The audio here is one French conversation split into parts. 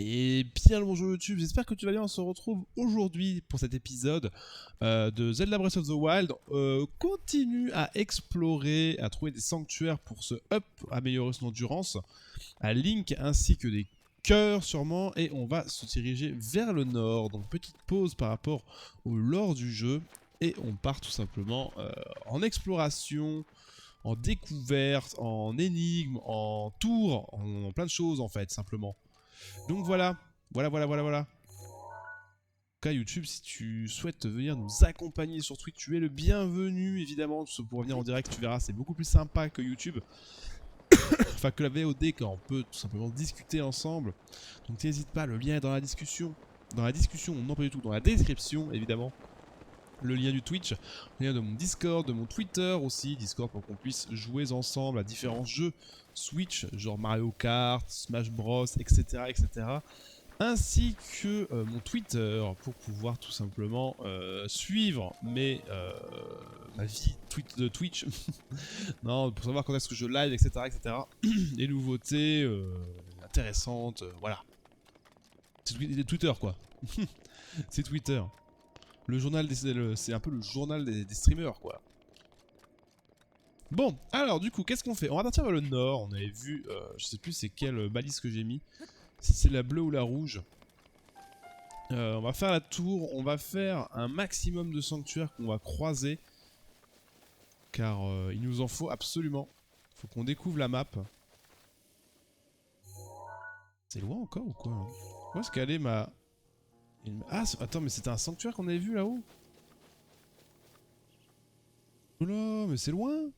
Et bien le bonjour YouTube, j'espère que tu vas bien, on se retrouve aujourd'hui pour cet épisode de Zelda Breath of the Wild. Continue à explorer, à trouver des sanctuaires pour se améliorer son endurance, à Link ainsi que des cœurs sûrement, et on va se diriger vers le nord. Donc petite pause par rapport au lore du jeu, et on part tout simplement en exploration, en découverte, en énigme, en tour, en plein de choses en fait simplement. Donc voilà. En tout cas, YouTube, si tu souhaites venir nous accompagner sur Twitch, tu es le bienvenu, évidemment. Pour venir en direct, tu verras, c'est beaucoup plus sympa que YouTube. Enfin, que la VOD, quand on peut tout simplement discuter ensemble. Donc n'hésite pas, le lien est dans la discussion. Dans la discussion, non pas du tout, dans la description, évidemment. Le lien du Twitch, le lien de mon Discord, de mon Twitter aussi. Discord pour qu'on puisse jouer ensemble à différents jeux Switch, genre Mario Kart, Smash Bros, etc. Ainsi que mon Twitter pour pouvoir tout simplement suivre ma vie de Twitch. Non, pour savoir quand est-ce que je live, etc. Les nouveautés intéressantes, voilà. C'est Twitter quoi. C'est Twitter. Le journal c'est un peu le journal des streamers quoi. Bon, alors du coup, qu'est-ce qu'on fait? On va partir vers le nord. On avait vu, je sais plus c'est quelle balise que j'ai mis. Si c'est la bleue ou la rouge. On va faire la tour, on va faire un maximum de sanctuaires qu'on va croiser. Car il nous en faut absolument. Faut qu'on découvre la map. C'est loin encore ou quoi hein? Où est-ce qu'elle est ma... Ah, attends, mais c'était un sanctuaire qu'on avait vu là-haut. Oula, mais c'est loin.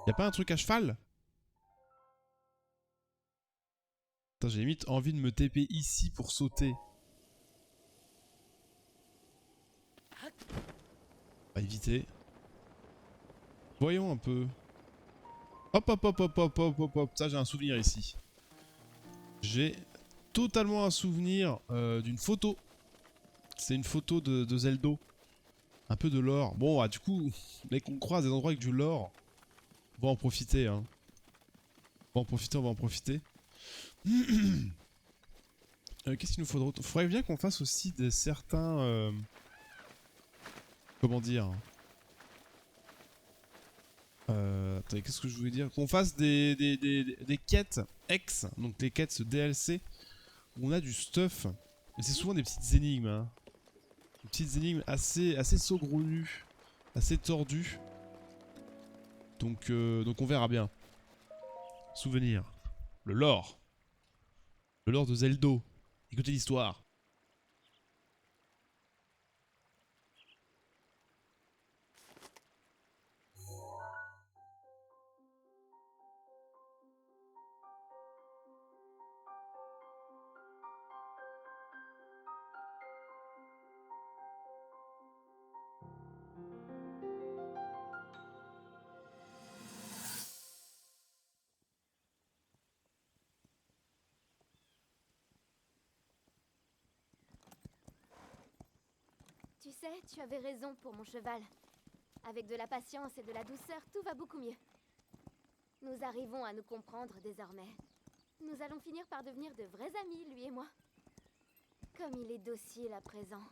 Y'a pas un truc à cheval? Attends, j'ai limite envie de me TP ici pour sauter. On va éviter. Voyons un peu. Hop. Ça, j'ai un souvenir ici. J'ai totalement un souvenir d'une photo. C'est une photo de Zeldo. Un peu de lore. Bon, du coup, dès qu'on croise des endroits avec du lore, on va en profiter. Hein. On va en profiter. Qu'est-ce qu'il nous faudrait? Il faudrait bien qu'on fasse aussi de certains... comment dire? Attendez, qu'est-ce que je voulais dire? Qu'on fasse des quêtes X, donc les quêtes DLC, où on a du stuff. Et c'est souvent des petites énigmes. Hein. Des petites énigmes assez saugrenues, assez tordues. Donc on verra bien. Souvenir. Le lore. Le lore de Zeldo. Écoutez l'histoire. Tu sais, tu avais raison pour mon cheval. Avec de la patience et de la douceur, tout va beaucoup mieux. Nous arrivons à nous comprendre désormais. Nous allons finir par devenir de vrais amis, lui et moi. Comme il est docile à présent.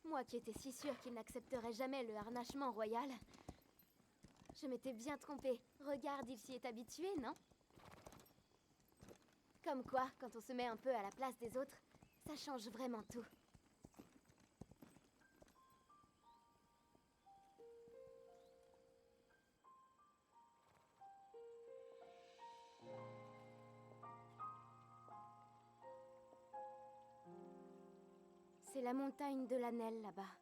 Moi qui étais si sûre qu'il n'accepterait jamais le harnachement royal. Je m'étais bien trompée. Regarde, il s'y est habitué, non? Comme quoi, quand on se met un peu à la place des autres, ça change vraiment tout. C'est la montagne de l'Anel là-bas.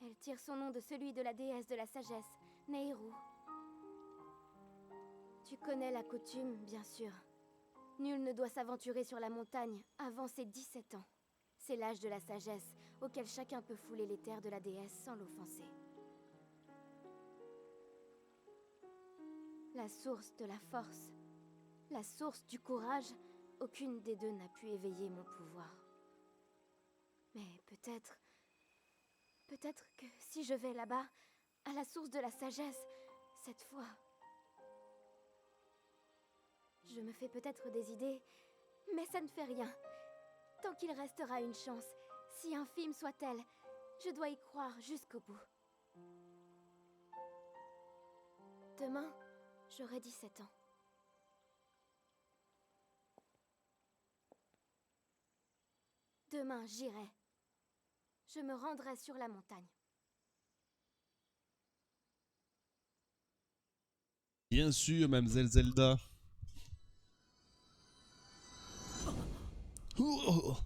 Elle tire son nom de celui de la déesse de la sagesse, Nehru. Tu connais la coutume, bien sûr. Nul ne doit s'aventurer sur la montagne avant ses 17 ans. C'est l'âge de la sagesse, auquel chacun peut fouler les terres de la déesse sans l'offenser. La source de la force, la source du courage, aucune des deux n'a pu éveiller mon pouvoir. Mais peut-être que si je vais là-bas, à la source de la sagesse, cette fois... Je me fais peut-être des idées, Mais ça ne fait rien. Tant qu'il restera une chance, si infime soit-elle, je dois y croire jusqu'au bout. Demain, j'aurai 17 ans. Demain, j'irai. Je me rendrai sur la montagne. Bien sûr, mademoiselle Zelda. Oh.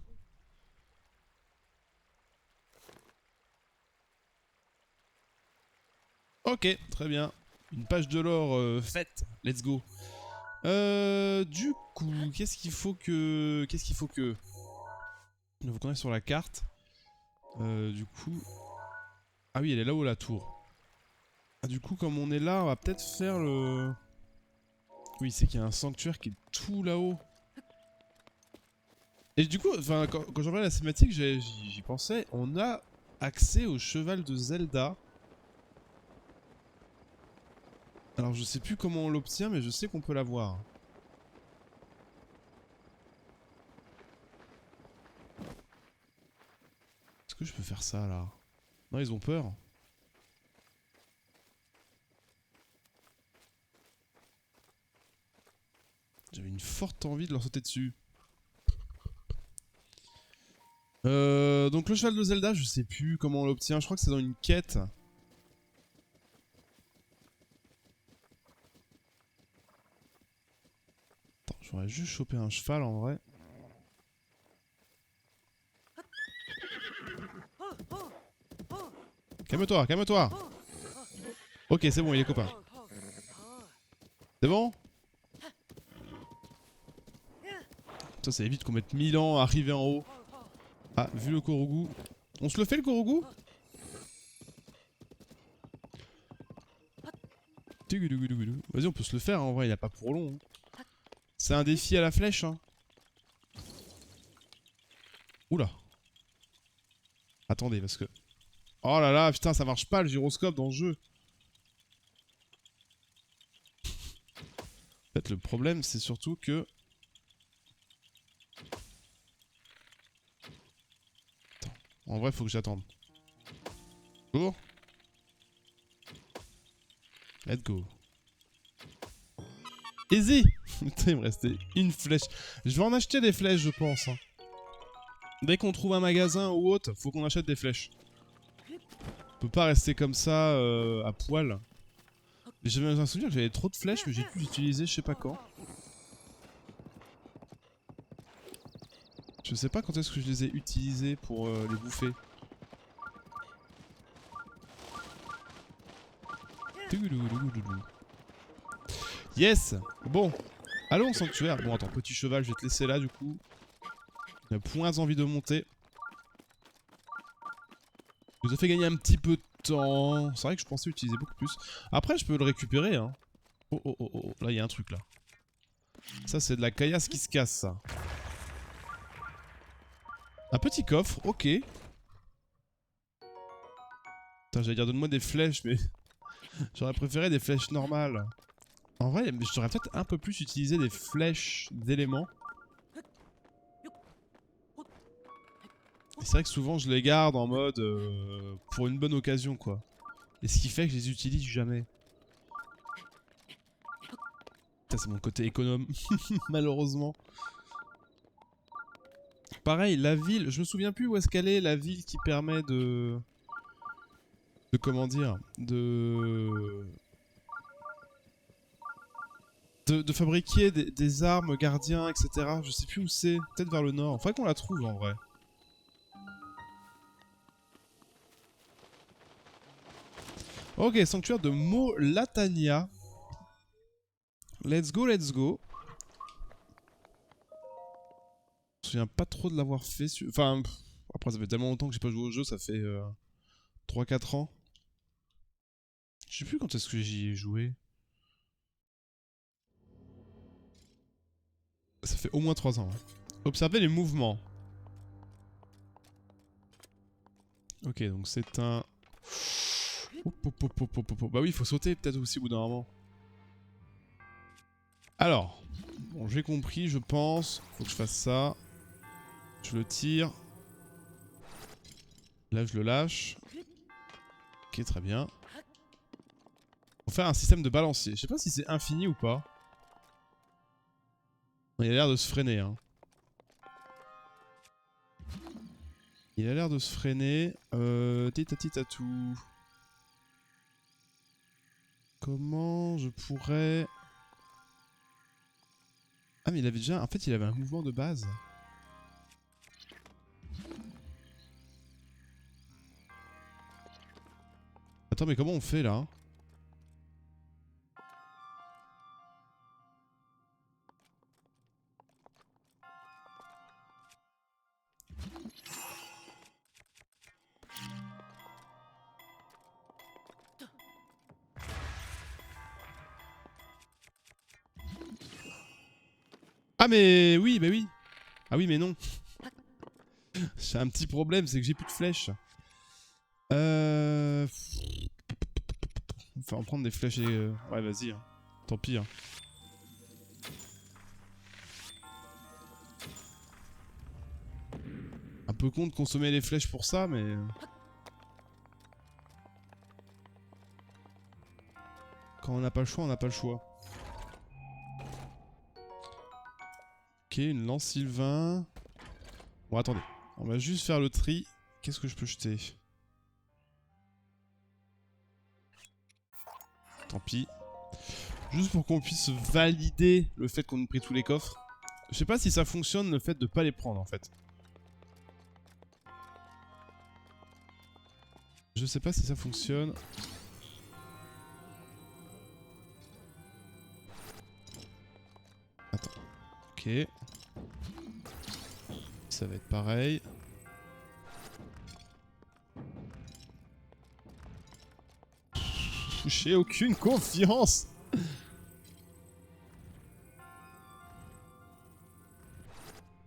Ok, très bien. Une page de lore faite. Let's go. Du coup, qu'est-ce qu'il faut que... Il faut qu'on aille sur la carte. Du coup... Ah oui, elle est là-haut, la tour. Ah, du coup, comme on est là, on va peut-être faire le... Oui, c'est qu'il y a un sanctuaire qui est tout là-haut. Et du coup, enfin, quand j'en la cinématique, j'y pensais. On a accès au cheval de Zelda. Alors, je sais plus comment on l'obtient, mais je sais qu'on peut l'avoir. Est-ce que je peux faire ça, là? Non, ils ont peur. J'avais une forte envie de leur sauter dessus. Donc le cheval de Zelda, je sais plus comment on l'obtient. Je crois que c'est dans une quête. Attends, j'aurais juste chopé un cheval en vrai. Calme-toi, calme-toi. Ok, c'est bon, il est copain. C'est bon? Ça évite qu'on mette 1000 ans à arriver en haut. Ah, vu le Korogu. On se le fait le Korogu? Vas-y, on peut se le faire, hein, en vrai, il a pas pour long. Hein. C'est un défi à la flèche. Hein. Oula. Attendez, parce que... Oh là là, putain, ça marche pas le gyroscope dans le jeu. En fait, le problème, c'est surtout que... Attends. En vrai, faut que j'attende. Go. Let's go. Easy. Putain, il me restait une flèche. Je vais en acheter des flèches, je pense. Hein. Dès qu'on trouve un magasin ou autre, faut qu'on achète des flèches. On peut pas rester comme ça à poil. J'avais un souvenir que j'avais trop de flèches, mais j'ai pu les utiliser je sais pas quand. Je sais pas quand est-ce que je les ai utilisées pour les bouffer. Yes. Bon. Allons au sanctuaire. Bon attends, petit cheval, je vais te laisser là du coup. J'ai point envie de monter. Je vous ai fait gagner un petit peu de temps. C'est vrai que je pensais utiliser beaucoup plus. Après, je peux le récupérer. Hein. Oh, oh, oh, oh. Là, il y a un truc là. Ça, c'est de la caillasse qui se casse, ça. Un petit coffre, ok. Putain, j'allais dire donne-moi des flèches, mais... J'aurais préféré des flèches normales. En vrai, j'aurais peut-être un peu plus utilisé des flèches d'éléments. C'est vrai que souvent je les garde en mode pour une bonne occasion quoi. Et ce qui fait que je les utilise jamais. Putain, c'est mon côté économe, malheureusement. Pareil, la ville, je me souviens plus où est-ce qu'elle est, la ville qui permet de comment dire, de fabriquer des armes, gardiens, etc. Je sais plus où c'est, peut-être vers le nord. Faudrait qu'on la trouve en vrai. Ok, sanctuaire de Molatania. Let's go, let's go. Je me souviens pas trop de l'avoir fait. Enfin, après ça fait tellement longtemps que j'ai pas joué au jeu, ça fait 3-4 ans. Je sais plus quand est-ce que j'y ai joué. Ça fait au moins 3 ans. Hein. Observez les mouvements. Ok, donc c'est un... Bah oui, il faut sauter peut-être aussi au bout d'un moment. Alors, Bon, j'ai compris, je pense. Faut que je fasse ça. Je le tire. Là, je le lâche. Ok, très bien. Faut faire un système de balancier. Je sais pas si c'est infini ou pas. Il a l'air de se freiner, hein. Il a l'air de se freiner. Titatatou. Comment je pourrais... Ah mais il avait déjà... En fait il avait un mouvement de base. Attends mais comment on fait là? Ah mais oui, bah oui. Ah oui mais non. J'ai un petit problème, c'est que j'ai plus de flèches. Enfin, on va prendre des flèches et... Ouais vas-y, hein. Tant pis. Hein. Un peu con de consommer les flèches pour ça, mais... Quand on n'a pas le choix, on n'a pas le choix. Ok, une lance Sylvain. Bon, attendez. On va juste faire le tri. Qu'est-ce que je peux jeter? Tant pis. Juste pour qu'on puisse valider le fait qu'on ait pris tous les coffres. Je sais pas si ça fonctionne le fait de pas les prendre en fait. Je sais pas si ça fonctionne. Attends. Ok. Ça va être pareil. J'ai aucune confiance.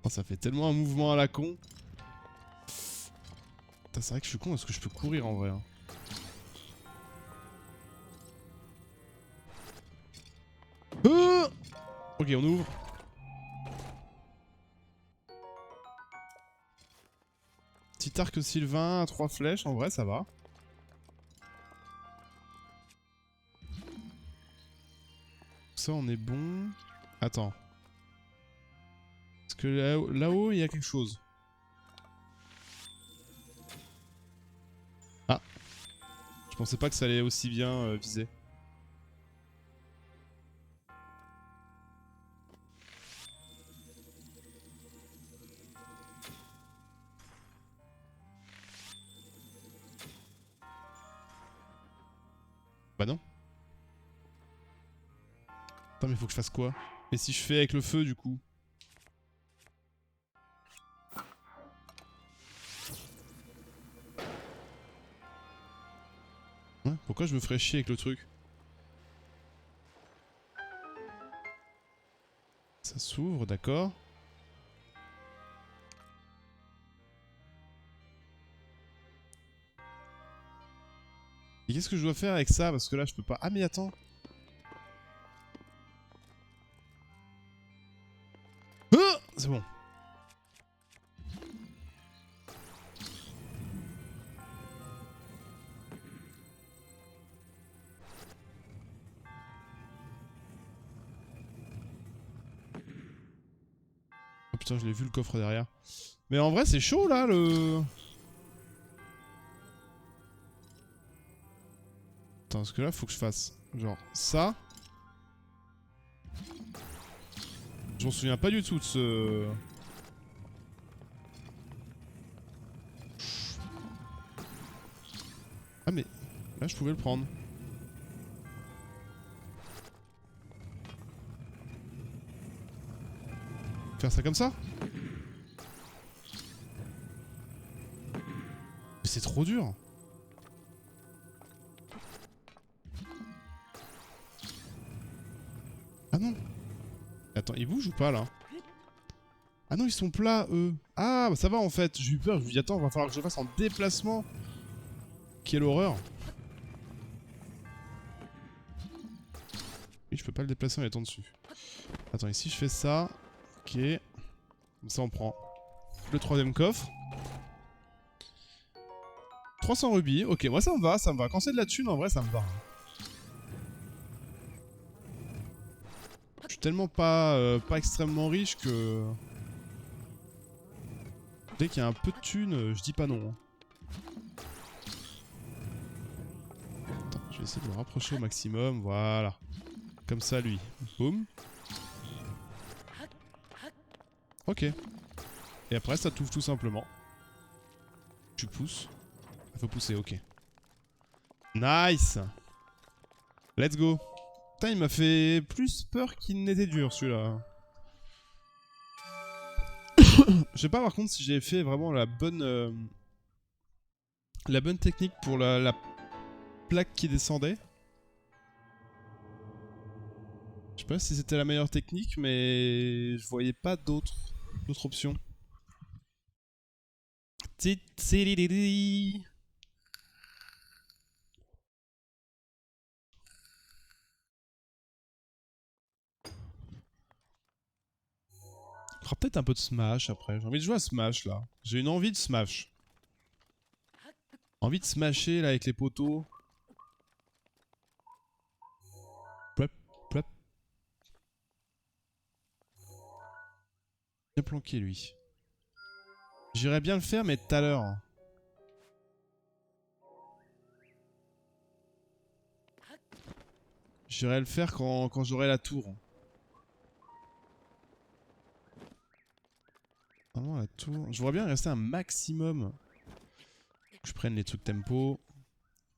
Oh, ça fait tellement un mouvement à la con. C'est vrai que je suis con, est-ce que je peux courir en vrai hein. Ok, on ouvre. Petit arc Sylvain à 3 flèches, en vrai ça va. Ça on est bon. Attends. Est-ce que là-haut il y a quelque chose? Ah. Je pensais pas que ça allait aussi bien viser. Bah non. Attends mais faut que je fasse quoi? Et si je fais avec le feu du coup? Ouais, pourquoi je me ferais chier avec le truc? Ça s'ouvre, d'accord. Et qu'est-ce que je dois faire avec ça? Parce que là je peux pas... Ah mais attends. C'est bon. Oh putain, je l'ai vu le coffre derrière. Mais en vrai, c'est chaud là le... Attends, parce que là, faut que je fasse genre ça. Je m'en souviens pas du tout de ce... Ah mais... Là, je pouvais le prendre. Faire ça comme ça? Mais c'est trop dur. Ah non. Attends, ils bougent ou pas là? Ah non, ils sont plats, eux. Ah, bah ça va en fait. J'ai eu peur, je me dis attends, va falloir que je fasse en déplacement. Quelle horreur. Oui, je peux pas le déplacer en étant dessus. Attends, ici je fais ça. Ok. Comme ça on prend le troisième coffre. 300 rubis. Ok, moi ça me va, ça me va. Quand c'est de la thune, en vrai, ça me va. Je suis tellement pas extrêmement riche que... Dès qu'il y a un peu de thune, je dis pas non. Attends, je vais essayer de le rapprocher au maximum. Voilà. Comme ça, lui. Boum. Ok. Et après, ça t'ouvre tout simplement. Tu pousses. Il faut pousser, ok. Nice. Let's go. Putain, il m'a fait plus peur qu'il n'était dur, celui-là. Je sais pas, par contre, si j'ai fait vraiment la bonne technique pour la plaque qui descendait. Je sais pas si c'était la meilleure technique, mais je voyais pas d'autres options. Il fera peut-être un peu de Smash après. J'ai envie de jouer à Smash là. J'ai une envie de Smash. Envie de smasher là avec les poteaux. Plop, plop. Bien planqué lui. J'irais bien le faire mais tout à l'heure. J'irais le faire quand j'aurai la tour. Vraiment la tour. Je voudrais bien rester un maximum. Je prenne les trucs tempo.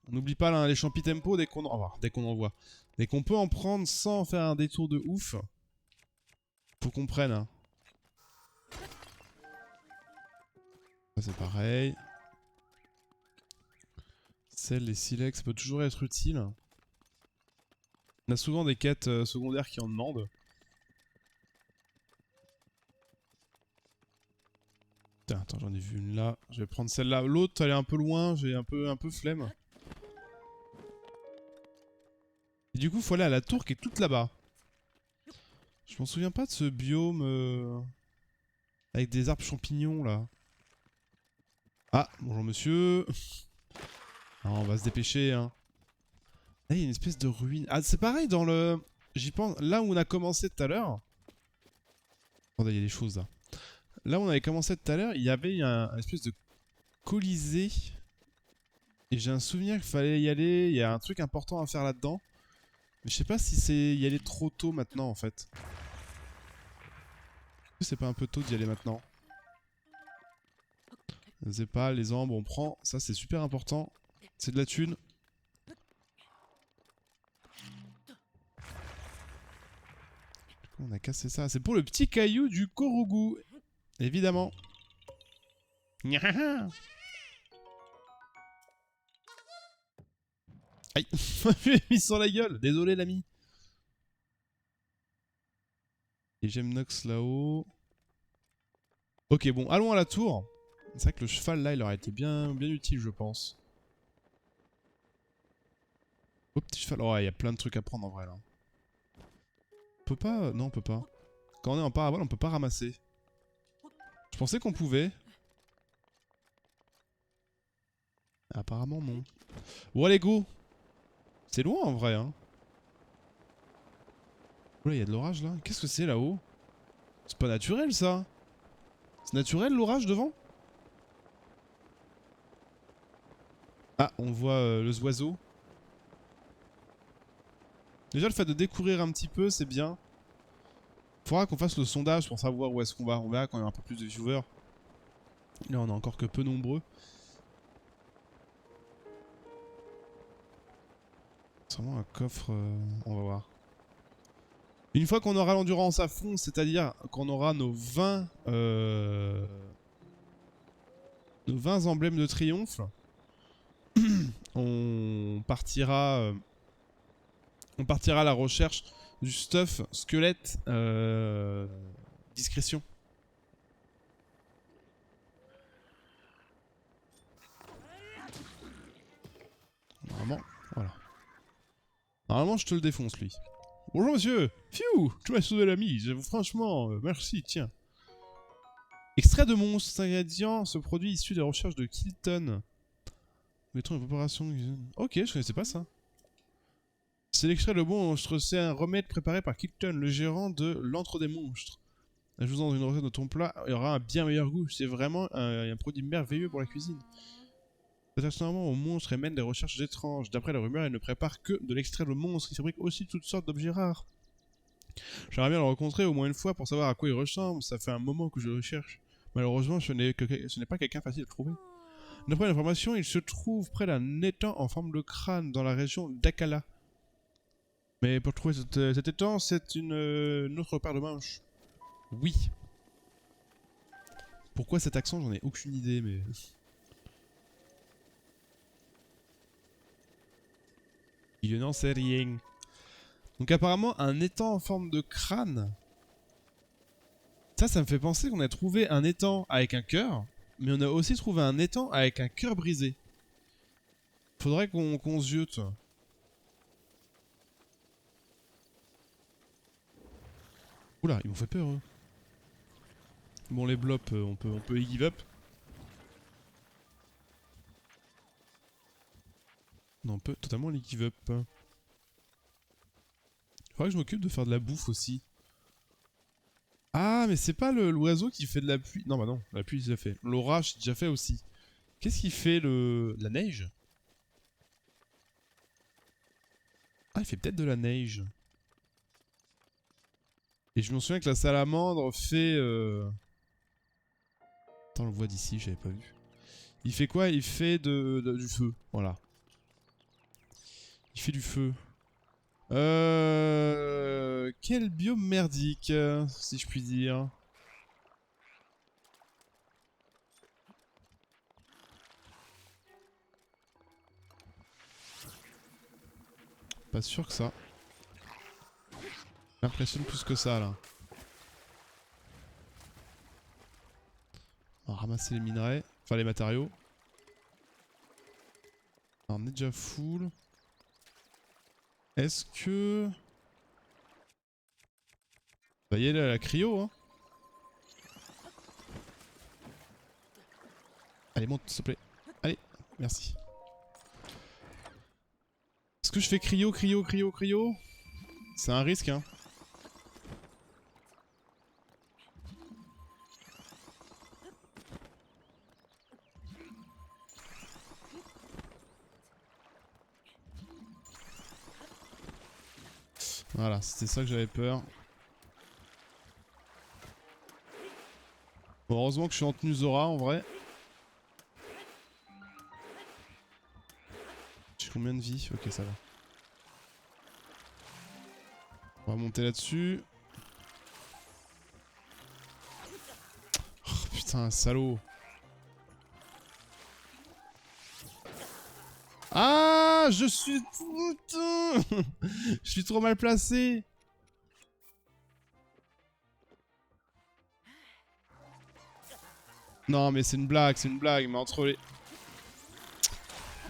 On n'oublie pas là, les champis tempo dès qu'on en voit. Dès qu'on peut en prendre sans faire un détour de ouf. Faut qu'on prenne. Hein. Ça c'est pareil. Celle, les silex, peut toujours être utile. On a souvent des quêtes secondaires qui en demandent. Putain, attends, j'en ai vu une là. Je vais prendre celle-là. L'autre, elle est un peu loin. J'ai un peu flemme. Et du coup, faut aller à la tour qui est toute là-bas. Je m'en souviens pas de ce biome avec des arbres champignons là. Ah, bonjour monsieur. Ah, on va se dépêcher hein. Là, il y a une espèce de ruine. Ah, c'est pareil dans le... J'y pense... Là où on a commencé tout à l'heure... Attendez, il y a des choses là. Là où on avait commencé tout à l'heure, il y avait un espèce de colisée. Et j'ai un souvenir qu'il fallait y aller. Il y a un truc important à faire là-dedans. Mais je sais pas si c'est y aller trop tôt maintenant en fait. C'est pas un peu tôt d'y aller maintenant. Je sais pas, les ambres on prend. Ça c'est super important. C'est de la thune. On a cassé ça. C'est pour le petit caillou du Korogu. Évidemment. Aïe. Je l'ai mis sur la gueule. Désolé l'ami. Et j'aime Nox là-haut. Ok, bon, allons à la tour. C'est vrai que le cheval là, il aurait été bien utile, je pense. Oh, petit cheval. Oh, il y a plein de trucs à prendre en vrai là. On peut pas. Non, on peut pas. Quand on est en parabole, on peut pas ramasser. Je pensais qu'on pouvait. Apparemment, non. Bon, allez, go. C'est loin en vrai, hein. Oula, il y a de l'orage là. Qu'est-ce que c'est là-haut? C'est pas naturel ça. C'est naturel l'orage devant? Ah, on voit le oiseau. Déjà, le fait de découvrir un petit peu, c'est bien. Faudra qu'on fasse le sondage pour savoir où est-ce qu'on va. On verra quand il y aura un peu plus de viewers. Là, on est encore que peu nombreux. C'est vraiment un coffre. On va voir. Une fois qu'on aura l'endurance à fond, c'est-à-dire qu'on aura nos 20 emblèmes de triomphe, on partira à la recherche du stuff squelette discrétion. Normalement, voilà. Normalement, je te le défonce lui. Bonjour monsieur. Pfiou, tu m'as sauvé la mise. Franchement, merci, tiens. Extrait de monstre, ingrédient, ce produit issu des recherches de Kilton. Mettons une préparation. Ok, je connaissais pas ça. C'est l'extrait de monstre, c'est un remède préparé par Kilton, le gérant de l'Antre des monstres. Ajoutons dans une recette de ton plat, il y aura un bien meilleur goût. C'est vraiment un produit merveilleux pour la cuisine. Personnellement, aux monstres et mène des recherches étranges. D'après la rumeur, elle ne prépare que de l'extrait de monstre. Il fabrique aussi toutes sortes d'objets rares. J'aimerais bien le rencontrer au moins une fois pour savoir à quoi il ressemble. Ça fait un moment que je le recherche. Malheureusement, ce n'est pas quelqu'un facile à trouver. D'après l'information, il se trouve près d'un étang en forme de crâne dans la région d'Akala. Mais pour trouver cet étang, c'est une autre paire de manches. Oui. Pourquoi cet accent, j'en ai aucune idée, mais... Je n'en sais rien. Donc apparemment, un étang en forme de crâne. Ça me fait penser qu'on a trouvé un étang avec un cœur, mais on a aussi trouvé un étang avec un cœur brisé. Faudrait qu'on se jute. Oula, ils m'ont fait peur, eux. Bon, les blops, on peut y give up. Non, on peut totalement les give up. Faudrait que je m'occupe de faire de la bouffe aussi. Ah, mais c'est pas l'oiseau qui fait de la pluie. Non, bah non, la pluie, j'ai déjà fait. L'orage, j'ai déjà fait aussi. Qu'est-ce qui fait la neige? Ah, il fait peut-être de la neige. Et je me souviens que la salamandre fait... Attends, on le voit d'ici, j'avais pas vu. Il fait quoi? Il fait du feu, voilà. Il fait du feu. Quel biome merdique, si je puis dire. Pas sûr que ça. M'impressionne plus que ça, là. On va ramasser les minerais. Enfin, les matériaux. Alors, on est déjà full. Est-ce que... Va y aller à la cryo, hein. Allez, monte, s'il te plaît. Allez, merci. Est-ce que je fais cryo? C'est un risque, hein. Voilà, c'était ça que j'avais peur. Bon, heureusement que je suis en tenue Zora, en vrai. J'ai combien de vie? Ok, ça va. On va monter là-dessus. Oh, putain, salaud. Ah, je suis... Putain. Je suis trop mal placé. Non, mais c'est une blague, mais entre les...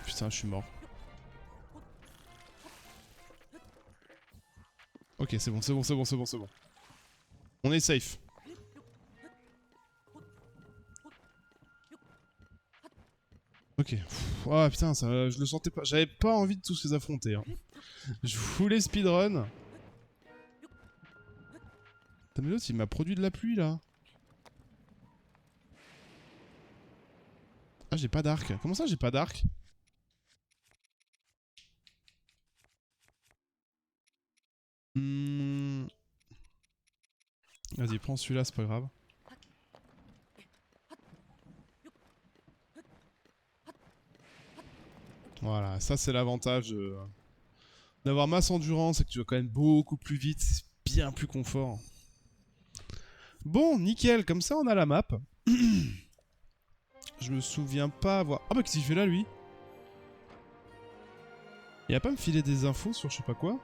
Putain, je suis mort. Ok, c'est bon. On est safe. Ok. Oh putain, ça, je le sentais pas. J'avais pas envie de tous les affronter. Hein. Je voulais speedrun. Putain, mais l'autre, il m'a produit de la pluie là. Ah, j'ai pas d'arc. Comment ça, j'ai pas d'arc? Vas-y, prends celui-là, c'est pas grave. Voilà, ça c'est l'avantage d'avoir masse endurance, c'est que tu vas quand même beaucoup plus vite, c'est bien plus confort. Bon, nickel, comme ça on a la map. Je me souviens pas avoir... Ah bah qu'est-ce qu'il fait là lui? Il va pas me filer des infos sur je sais pas quoi?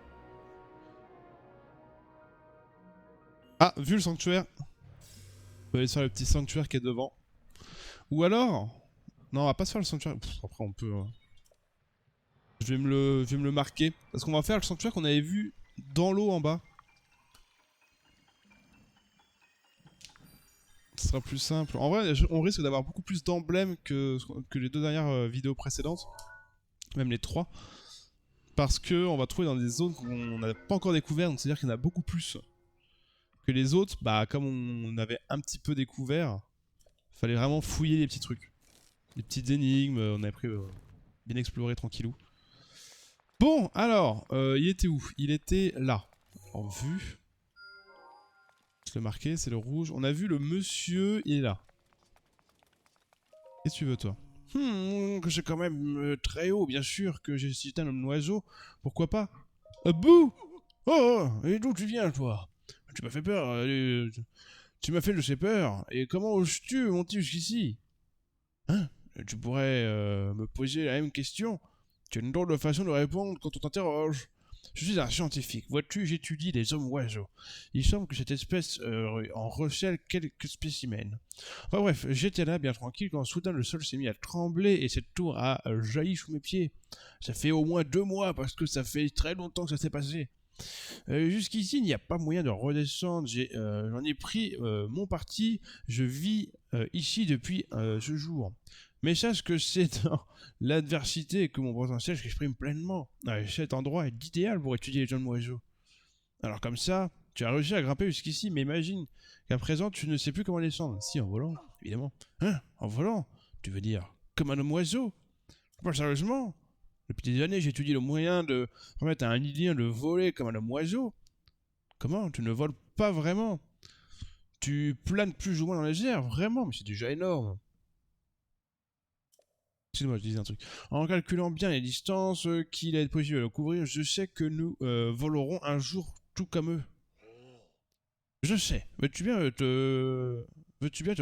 Ah, vu le sanctuaire. On va aller sur le petit sanctuaire qui est devant. Ou alors... Non, on va pas se faire le sanctuaire. Pff, après on peut... Je vais me le marquer. Parce qu'on va faire le sanctuaire qu'on avait vu dans l'eau en bas. Ce sera plus simple. En vrai, on risque d'avoir beaucoup plus d'emblèmes que les 2 dernières vidéos précédentes. Même les 3. Parce que on va trouver dans des zones qu'on n'a pas encore découvert, donc c'est-à-dire qu'il y en a beaucoup plus que les autres. Bah, comme on avait un petit peu découvert, fallait vraiment fouiller les petits trucs. Les petites énigmes, on avait pris bien exploré tranquillou. Bon, alors, il était où? Il était là. En vue. Je l'ai marqué, c'est le rouge. On a vu le monsieur, il est là. Qu'est-ce que tu veux, toi? Que c'est quand même très haut, bien sûr, que j'ai cité un oiseau. Pourquoi pas? Bouh! Oh, et d'où tu viens, toi? Tu m'as fait peur. Tu m'as fait de ces peurs. Et comment oses-tu monter jusqu'ici? Hein? Tu pourrais me poser la même question. Tu as une drôle de façon de répondre quand on t'interroge. Je suis un scientifique. Vois-tu, j'étudie les hommes-oiseaux. Il semble que cette espèce en recèle quelques spécimens. Enfin bref, j'étais là bien tranquille quand soudain le sol s'est mis à trembler et cette tour a jailli sous mes pieds. Ça fait au moins 2 mois parce que ça fait très longtemps que ça s'est passé. Jusqu'ici, il n'y a pas moyen de redescendre. J'en ai pris mon parti. Je vis ici depuis ce jour. Mais sache que c'est dans l'adversité que mon potentiel s'exprime pleinement. Cet endroit est idéal pour étudier les jeunes oiseaux. Alors comme ça, tu as réussi à grimper jusqu'ici, mais imagine qu'à présent tu ne sais plus comment descendre. Si, en volant, évidemment. Hein? En volant? Tu veux dire comme un homme oiseau? Pas sérieusement? Depuis des années, j'étudie le moyen de permettre à un lydien de voler comme un homme oiseau. Comment? Tu ne voles pas vraiment? Tu planes plus ou moins dans les airs, vraiment, mais c'est déjà énorme. Excuse-moi, je disais un truc. En calculant bien les distances qu'il est possible de couvrir, je sais que nous volerons un jour tout comme eux. Je sais. Veux-tu bien te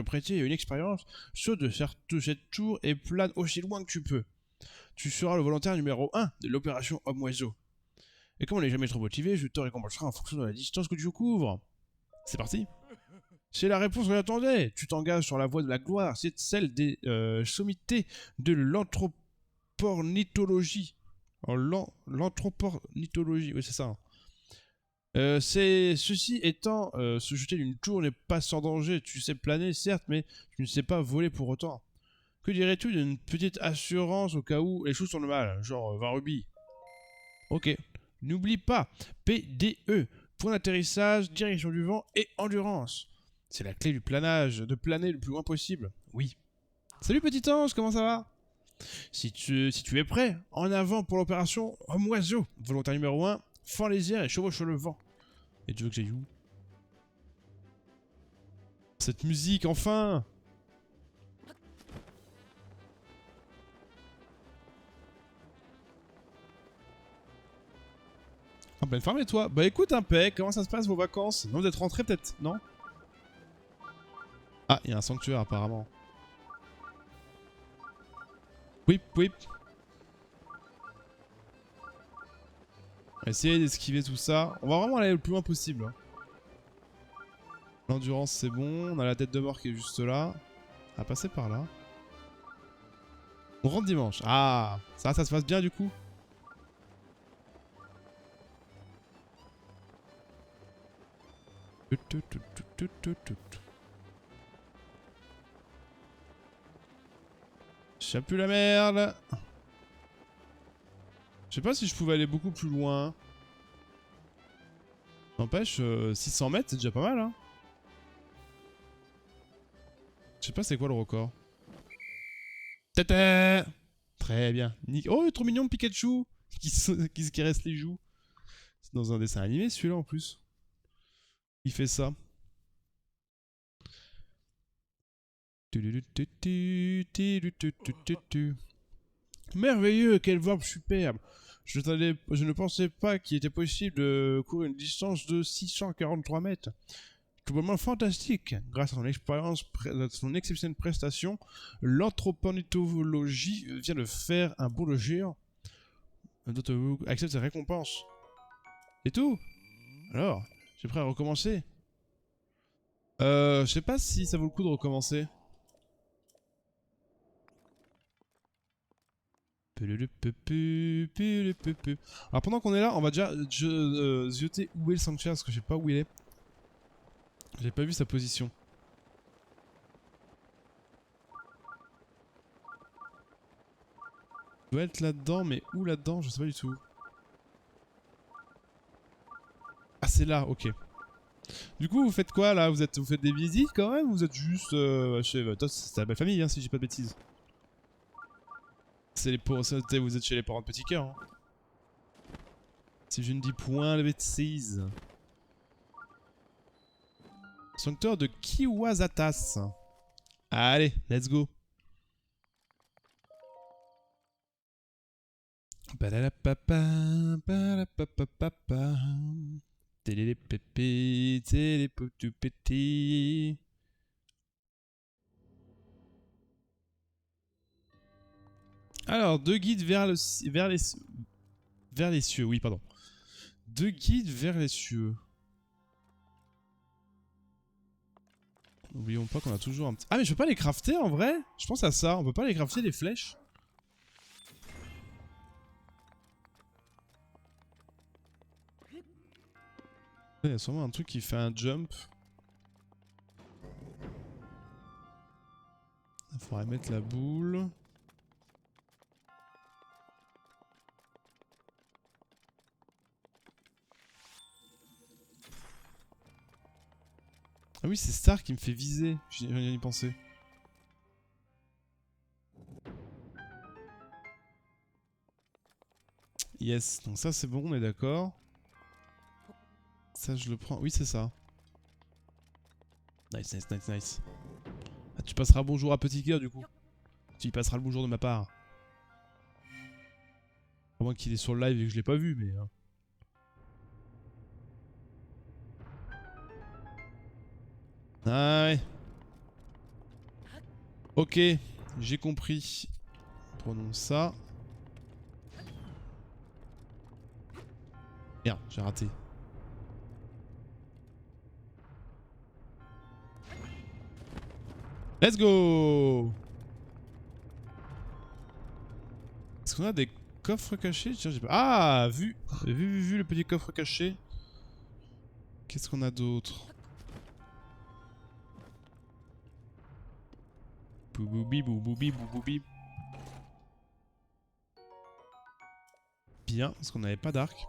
prêter une expérience? Saute de cette tour et plane aussi loin que tu peux. Tu seras le volontaire numéro 1 de l'opération Homme-Oiseau. Et comme on n'est jamais trop motivé, je te récompenserai en fonction de la distance que tu couvres. C'est parti. C'est la réponse que j'attendais. Tu t'engages sur la voie de la gloire. C'est celle des sommités de l'anthropornithologie. L'anthropornithologie, oui c'est ça. Ceci étant, se jeter d'une tour n'est pas sans danger. Tu sais planer, certes, mais tu ne sais pas voler pour autant. Que dirais-tu d'une petite assurance au cas où les choses tournent mal, genre 20 rubis? Ok. N'oublie pas, PDE, point d'atterrissage, direction du vent et endurance. C'est la clé du planage, de planer le plus loin possible. Oui. Salut petit ange, comment ça va? Si tu es prêt, en avant pour l'opération Homme-Oiseau. Volontaire numéro 1, fends les airs et chevauche le vent. Et tu veux que j'aille où? Cette musique, enfin! En pleine forme et toi? Bah écoute, impec, comment ça se passe vos vacances? Non, vous êtes rentré peut-être, non? Ah, il y a un sanctuaire apparemment. Whip, whip. On va essayer d'esquiver tout ça. On va vraiment aller le plus loin possible. L'endurance c'est bon, on a la tête de mort qui est juste là. On va passer par là. On rentre dimanche. Ah, ça se passe bien du coup. Ça pue la merde. Je sais pas si je pouvais aller beaucoup plus loin. N'empêche, 600 mètres c'est déjà pas mal hein. Je sais pas c'est quoi le record. Tata. Très bien. Oh, trop mignon Pikachu qui reste les joues. C'est dans un dessin animé celui-là en plus. Il fait ça. Merveilleux, quel verbe superbe. Je ne pensais pas qu'il était possible de courir une distance de 643 mètres. Tout bonnement fantastique. Grâce à son exceptionnelle prestation, l'anthropornithologie vient de faire un bout de géant. D'autres acceptent sa récompense. C'est tout. Alors, j'ai prêt à recommencer. Je sais pas si ça vaut le coup de recommencer. Alors pendant qu'on est là, on va déjà zioter où est le sanctuaire parce que je sais pas où il est. J'ai pas vu sa position. Il doit être là-dedans, mais où là-dedans? Je sais pas du tout. Ah c'est là, ok. Du coup vous faites quoi là? Vous faites des visites quand même? Ou vous êtes juste chez... Toi c'est la belle famille hein, si je dis pas de bêtises. C'est vous êtes chez les parents de Petit Cœur. Hein. Si je ne dis point de bêtises. Sanctuaire de Kiwazatas. Allez, let's go. Alors, deux guides vers les cieux, oui, pardon. Deux guides vers les cieux. N'oublions pas qu'on a toujours un petit... Ah mais je peux pas les crafter en vrai? Je pense à ça, on peut pas les crafter les flèches? Il y a sûrement un truc qui fait un jump. Il faudrait mettre la boule. Ah oui, c'est Star qui me fait viser. Je viens d'y penser. Yes, donc ça c'est bon, on est d'accord. Ça je le prends. Oui, c'est ça. Nice, nice, nice, nice. Ah, tu passeras bonjour à Petit Cœur du coup. Tu y passeras le bonjour de ma part. À moins qu'il est sur le live et que je l'ai pas vu, mais... Ah ouais. Ok, j'ai compris. Prenons ça. Merde, j'ai raté. Let's go! Est-ce qu'on a des coffres cachés? Tiens, j'ai pas... Ah, vu le petit coffre caché. Qu'est-ce qu'on a d'autre? Bouboubi, bouboubi, bouboubi. Bien, parce qu'on n'avait pas d'arc.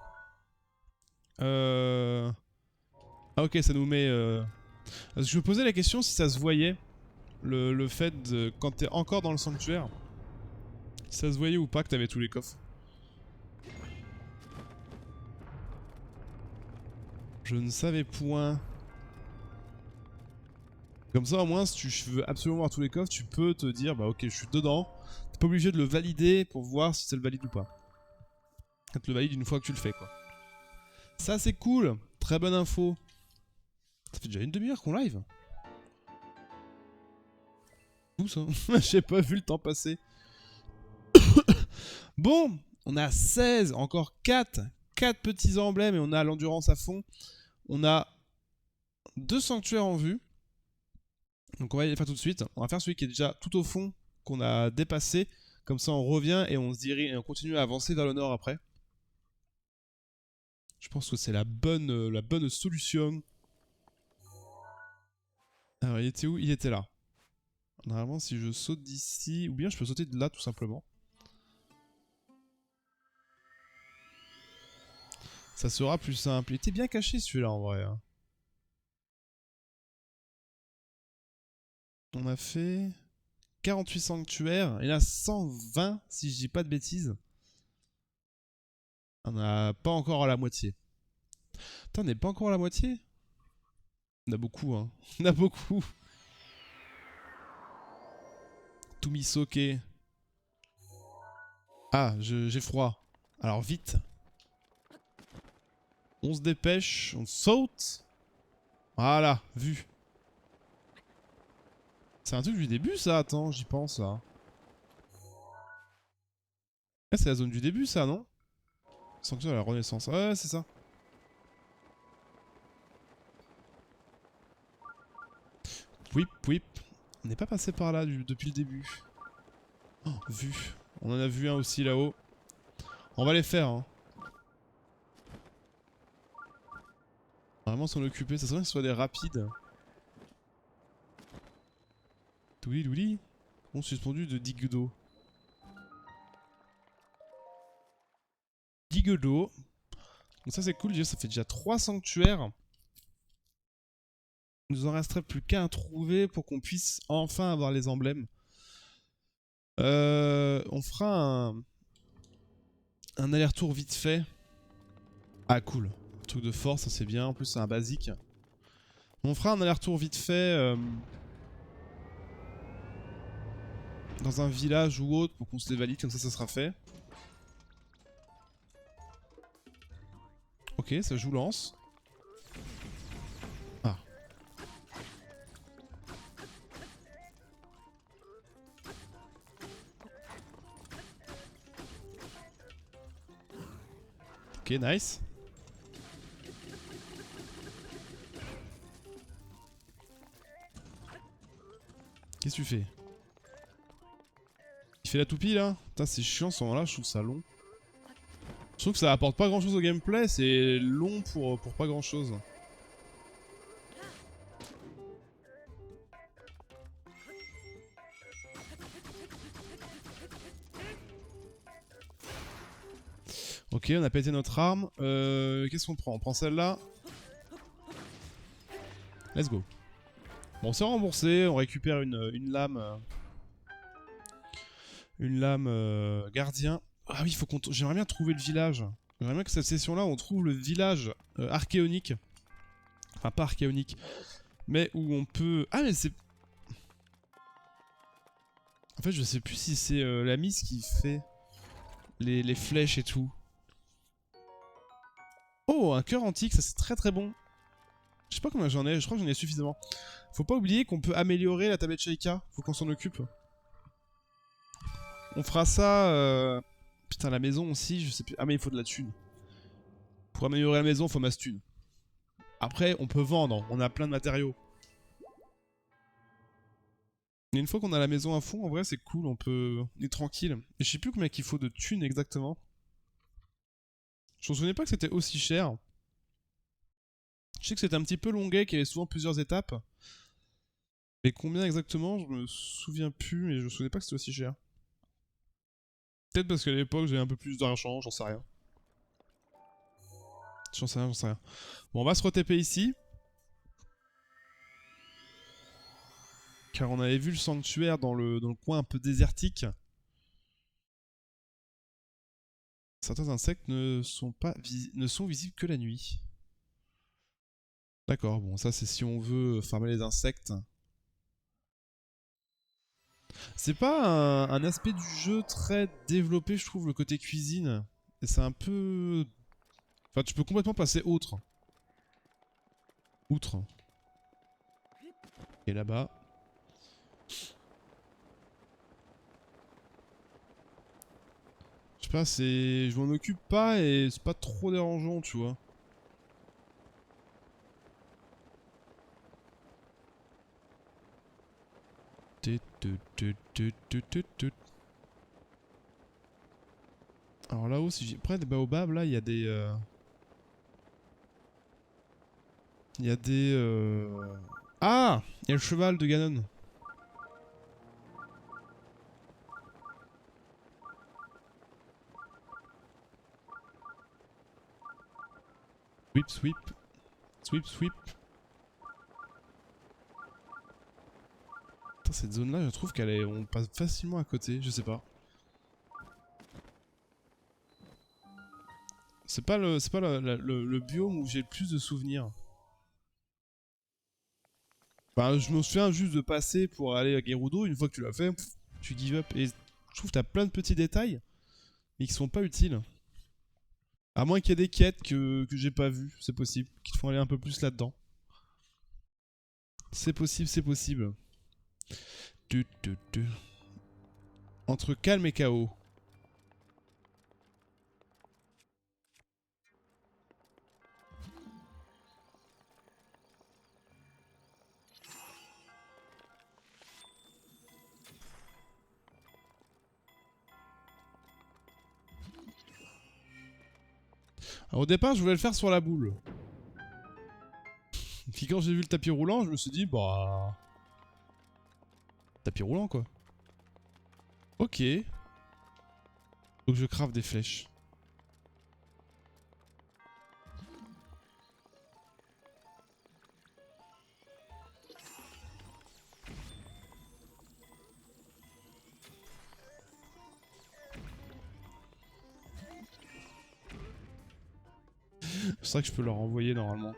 Ah ok, ça nous met... Parce que je me posais la question si ça se voyait. Le fait de... Quand t'es encore dans le sanctuaire. Si ça se voyait ou pas que t'avais tous les coffres. Je ne savais point. Comme ça au moins si tu veux absolument voir tous les coffres, tu peux te dire bah ok je suis dedans. T'es pas obligé de le valider pour voir si ça le valide ou pas. Ça te le valide une fois que tu le fais quoi. Ça c'est cool, très bonne info. Ça fait déjà une demi-heure qu'on live. Où ça? J'ai pas vu le temps passer. Bon, on a 16, encore 4 petits emblèmes et on a l'endurance à fond. On a 2 sanctuaires en vue. Donc on va y aller faire tout de suite. On va faire celui qui est déjà tout au fond, qu'on a dépassé. Comme ça on revient et on se dirige et on continue à avancer vers le nord après. Je pense que c'est la bonne solution. Alors il était où? Il était là. Normalement si je saute d'ici, ou bien je peux sauter de là tout simplement. Ça sera plus simple. Il était bien caché celui-là en vrai. Hein. On a fait 48 sanctuaires. Il y en a 120 si je dis pas de bêtises. On n'a pas encore à la moitié. Putain, on n'est pas encore à la moitié? On a beaucoup, hein. On a beaucoup. Tumisoke. Ah, j'ai froid. Alors vite. On se dépêche, on saute. Voilà, vu. C'est un truc du début ça, attends, j'y pense là. Ah, c'est la zone du début ça, non? Sanctuaire de la Renaissance. Ouais, c'est ça. Whip, whip. On n'est pas passé par là depuis le début. Oh, vu. On en a vu un aussi là-haut. On va les faire, hein. Vraiment s'en occuper, ça serait bien que ce soit des rapides. Douli douli. On suspendu de digue d'eau. Digue d'eau. Donc ça c'est cool, déjà, ça fait déjà 3 sanctuaires. Il nous en resterait plus qu'à un trouver pour qu'on puisse enfin avoir les emblèmes. On fera un aller-retour vite fait. Ah cool. Truc de force, ça c'est bien. En plus c'est un basique. On fera un aller-retour vite fait dans un village ou autre pour qu'on se les valide, comme ça sera fait. Ok, ça joue lance. Ah. Ok, nice. Qu'est-ce que tu fais? Il fait la toupie là? Putain, c'est chiant ce moment là, je trouve ça long. Je trouve que ça apporte pas grand chose au gameplay, c'est long pour pas grand chose. Ok, on a pété notre arme. Qu'est-ce qu'on prend? On prend celle-là. Let's go. Bon, c'est remboursé, on récupère une lame. Une lame gardien. Ah oui, faut qu'on. J'aimerais bien trouver le village. J'aimerais bien que cette session-là, on trouve le village archéonique. Enfin, pas archéonique. Mais où on peut. Ah, mais c'est. En fait, je sais plus si c'est la mise qui fait les flèches et tout. Oh, un cœur antique, ça c'est très très bon. Je sais pas combien j'en ai, je crois que j'en ai suffisamment. Faut pas oublier qu'on peut améliorer la tablette Sheikah. Faut qu'on s'en occupe. On fera ça. Putain, la maison aussi, je sais plus. Ah, mais il faut de la thune. Pour améliorer la maison, faut masse thune. Après, on peut vendre, on a plein de matériaux. Et une fois qu'on a la maison à fond, en vrai, c'est cool, on est tranquille. Et je sais plus combien qu'il faut de thunes exactement. Je me souvenais pas que c'était aussi cher. Je sais que c'était un petit peu longuet, qu'il y avait souvent plusieurs étapes. Mais combien exactement, je me souviens plus, mais je me souvenais pas que c'était aussi cher. Peut-être parce qu'à l'époque, j'avais un peu plus d'argent, j'en sais rien. J'en sais rien, j'en sais rien. Bon, on va se re-TP ici. Car on avait vu le sanctuaire dans le coin un peu désertique. Certains insectes ne sont visibles que la nuit. D'accord, bon ça c'est si on veut farmer les insectes. C'est pas un aspect du jeu très développé, je trouve, le côté cuisine. Et c'est un peu... Enfin, tu peux complètement passer outre. Et là-bas. Je sais pas, c'est... Je m'en occupe pas et c'est pas trop dérangeant, tu vois. Alors là-haut, si j'ai... Près des baobabs, là, il y a des... Il y a des... Ah! Il y a le cheval de Ganon. Sweep, sweep. Sweep, sweep. Putain, cette zone-là, je trouve qu'elle est... On passe facilement à côté, je sais pas. C'est pas le biome où j'ai le plus de souvenirs. Enfin, je me souviens juste de passer pour aller à Gerudo, une fois que tu l'as fait, tu give up. Et je trouve que t'as plein de petits détails, mais qui sont pas utiles. À moins qu'il y ait des quêtes que j'ai pas vues, c'est possible, qui te font aller un peu plus là-dedans. C'est possible, c'est possible. Entre calme et chaos. Alors, au départ, je voulais le faire sur la boule. Puis quand j'ai vu le tapis roulant, je me suis dit, bah... Tapis roulant, quoi. Ok. Donc je crave des flèches. C'est vrai que je peux leur envoyer normalement.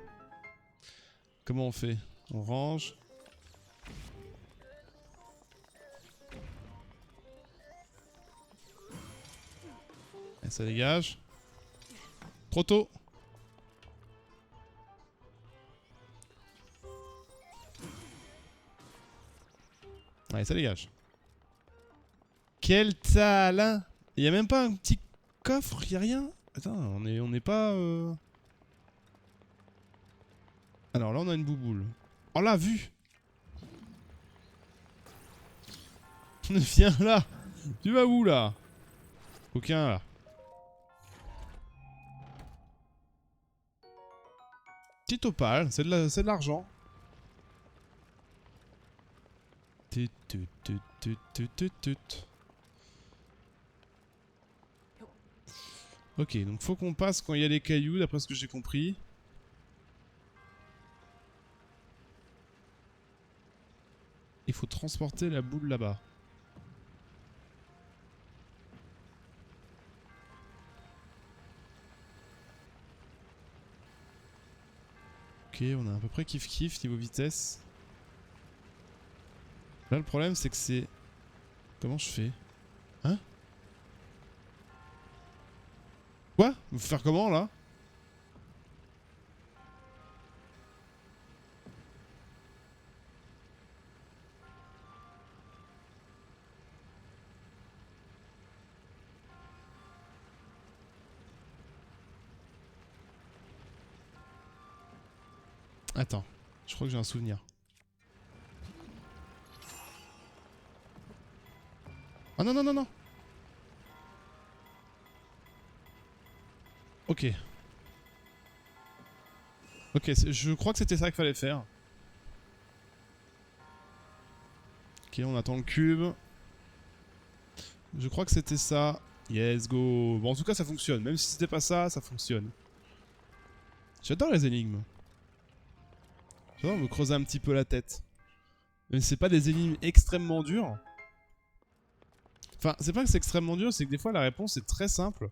Comment on fait? On range. Et ça dégage. Trop tôt. Allez, ça dégage. Quel talent! Il y a même pas un petit coffre, il y a rien. Attends, on est pas... Alors là, on a une bouboule. On l'a vu. Viens là. Tu vas où là? Aucun là. Petit opale, c'est de l'argent. Ok, donc faut qu'on passe quand il y a les cailloux, d'après ce que j'ai compris. Il faut transporter la boule là-bas. Ok, on a à peu près kiff-kiff niveau vitesse. Là, le problème, c'est que c'est... Comment je fais? Hein? Quoi? Vous faire comment, là? Attends, je crois que j'ai un souvenir. Ah non, non, non, non! Ok. Ok, je crois que c'était ça qu'il fallait faire. Ok, on attend le cube. Je crois que c'était ça. Yes, go. Bon, en tout cas, ça fonctionne. Même si c'était pas ça, ça fonctionne. J'adore les énigmes. J'adore me creuser un petit peu la tête. Mais c'est pas des énigmes extrêmement dures. Enfin, c'est pas que c'est extrêmement dur, c'est que des fois la réponse est très simple.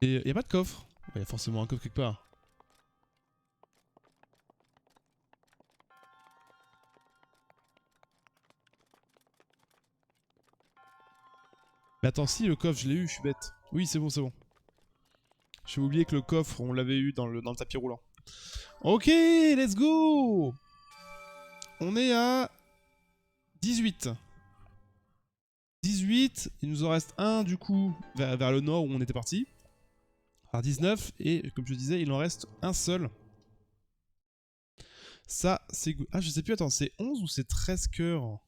Et y a pas de coffre. Il y a forcément un coffre quelque part. Mais attends, si, le coffre, je l'ai eu, je suis bête. Oui, c'est bon, c'est bon. J'ai oublié que le coffre, on l'avait eu dans le tapis roulant. Ok, let's go! On est à 18. 18, il nous en reste un du coup vers le nord où on était parti. À 19, et comme je disais, il en reste un seul. Ça, c'est... Ah, je sais plus, attends, c'est 11 ou c'est 13 cœurs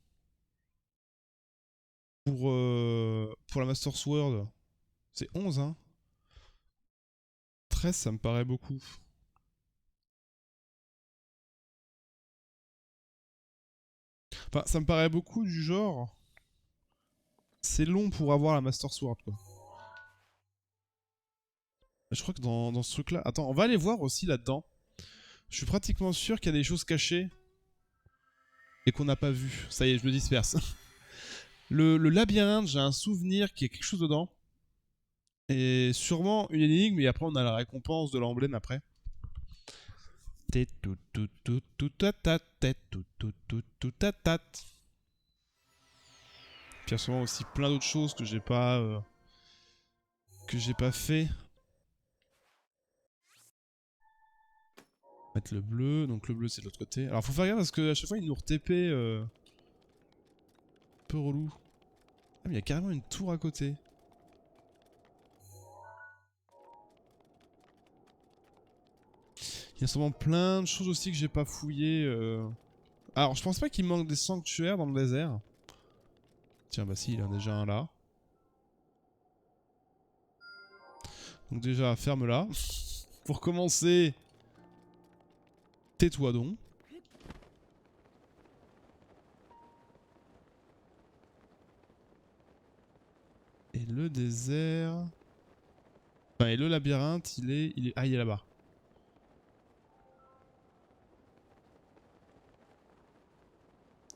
pour la Master Sword? C'est 11, hein. 13, ça me paraît beaucoup. Enfin, ça me paraît beaucoup du genre... C'est long pour avoir la Master Sword, quoi. Je crois que dans ce truc-là... Attends, on va aller voir aussi là-dedans. Je suis pratiquement sûr qu'il y a des choses cachées et qu'on n'a pas vues. Ça y est, je me disperse. Le labyrinthe, j'ai un souvenir qu'il y a quelque chose dedans. Et sûrement une énigme, et après on a la récompense de l'emblème après. Puis il y a sûrement aussi plein d'autres choses que j'ai pas fait. Mettre le bleu, donc le bleu c'est de l'autre côté. Alors faut faire gaffe parce que à chaque fois il nous re-TP un peu relou. Ah mais il y a carrément une tour à côté. Il y a sûrement plein de choses aussi que j'ai pas fouillées. Alors je pense pas qu'il manque des sanctuaires dans le désert. Tiens bah si, il y en a déjà un là. Donc déjà, ferme-la. Pour commencer, tais-toi donc. Et le désert... Enfin, et le labyrinthe, il est... Ah, il est là-bas.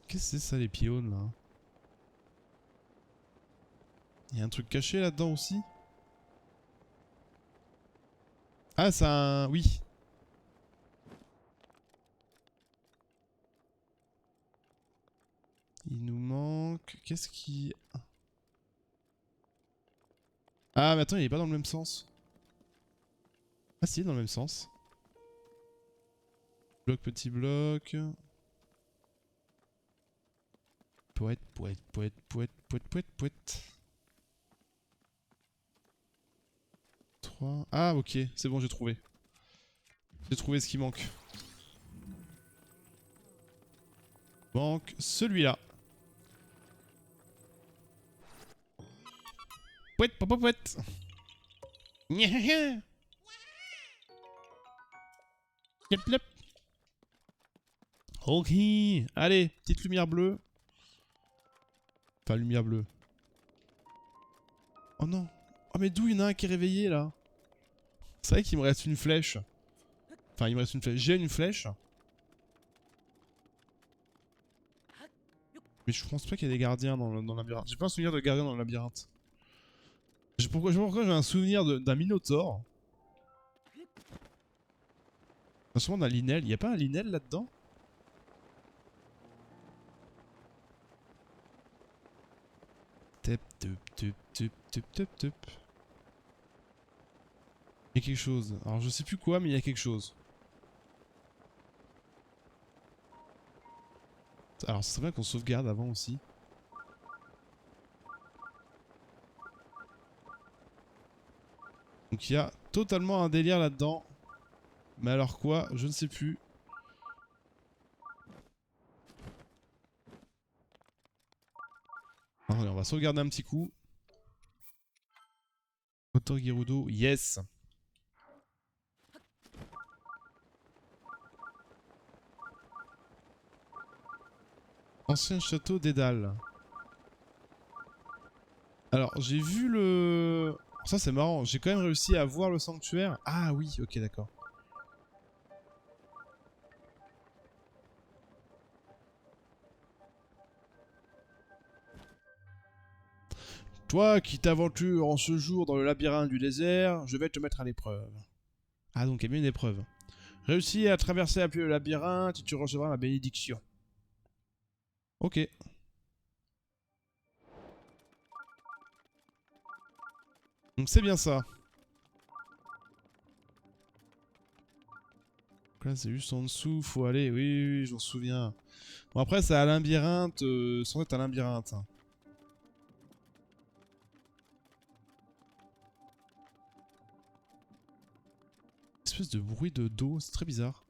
Qu'est-ce que c'est ça, les pylônes, là? Il y a un truc caché là-dedans aussi? Ah, c'est un... Oui. Il nous manque... Qu'est-ce qui... Ah, mais attends, il est pas dans le même sens. Ah si, dans le même sens. Bloc, petit bloc. Poète, poète, poète, poète, poète, poète, poète. 3... Ah, ok, c'est bon, j'ai trouvé. J'ai trouvé ce qui manque. Manque celui-là. Pouette, papa, pouette. Plep, plep. Ok, allez, petite lumière bleue. Enfin, lumière bleue. Oh non. Oh mais d'où il y en a un qui est réveillé là? C'est vrai qu'il me reste une flèche. Enfin, il me reste une flèche. J'ai une flèche. Mais je pense pas qu'il y a des gardiens dans le labyrinthe. J'ai pas un souvenir de gardiens dans le labyrinthe. Je sais pas pourquoi j'ai un souvenir d'un minotaure. Sûrement d'un linel. Y a pas un linel là-dedans? Tep, tup, tup, tup, tup, tup, tup. Il y a quelque chose. Alors je sais plus quoi, mais il y a quelque chose. Alors ça serait bien qu'on sauvegarde avant aussi. Donc il y a totalement un délire là-dedans. Mais alors quoi? Je ne sais plus. Allez, on va sauvegarder un petit coup. Motor Gerudo, yes! Ancien château d'Edal. Alors, j'ai vu le... Ça, c'est marrant. J'ai quand même réussi à voir le sanctuaire. Ah oui, ok, d'accord. Toi qui t'aventures en ce jour dans le labyrinthe du désert, je vais te mettre à l'épreuve. Ah, donc il y a bien une épreuve. Réussis à traverser à pied le labyrinthe et tu recevras ma bénédiction. Ok. Donc c'est bien ça. Donc là c'est juste en dessous, faut aller, oui, oui, oui, j'en souviens. Bon après c'est un labyrinthe, sans être un labyrinthe. Espèce de bruit de dos, c'est très bizarre.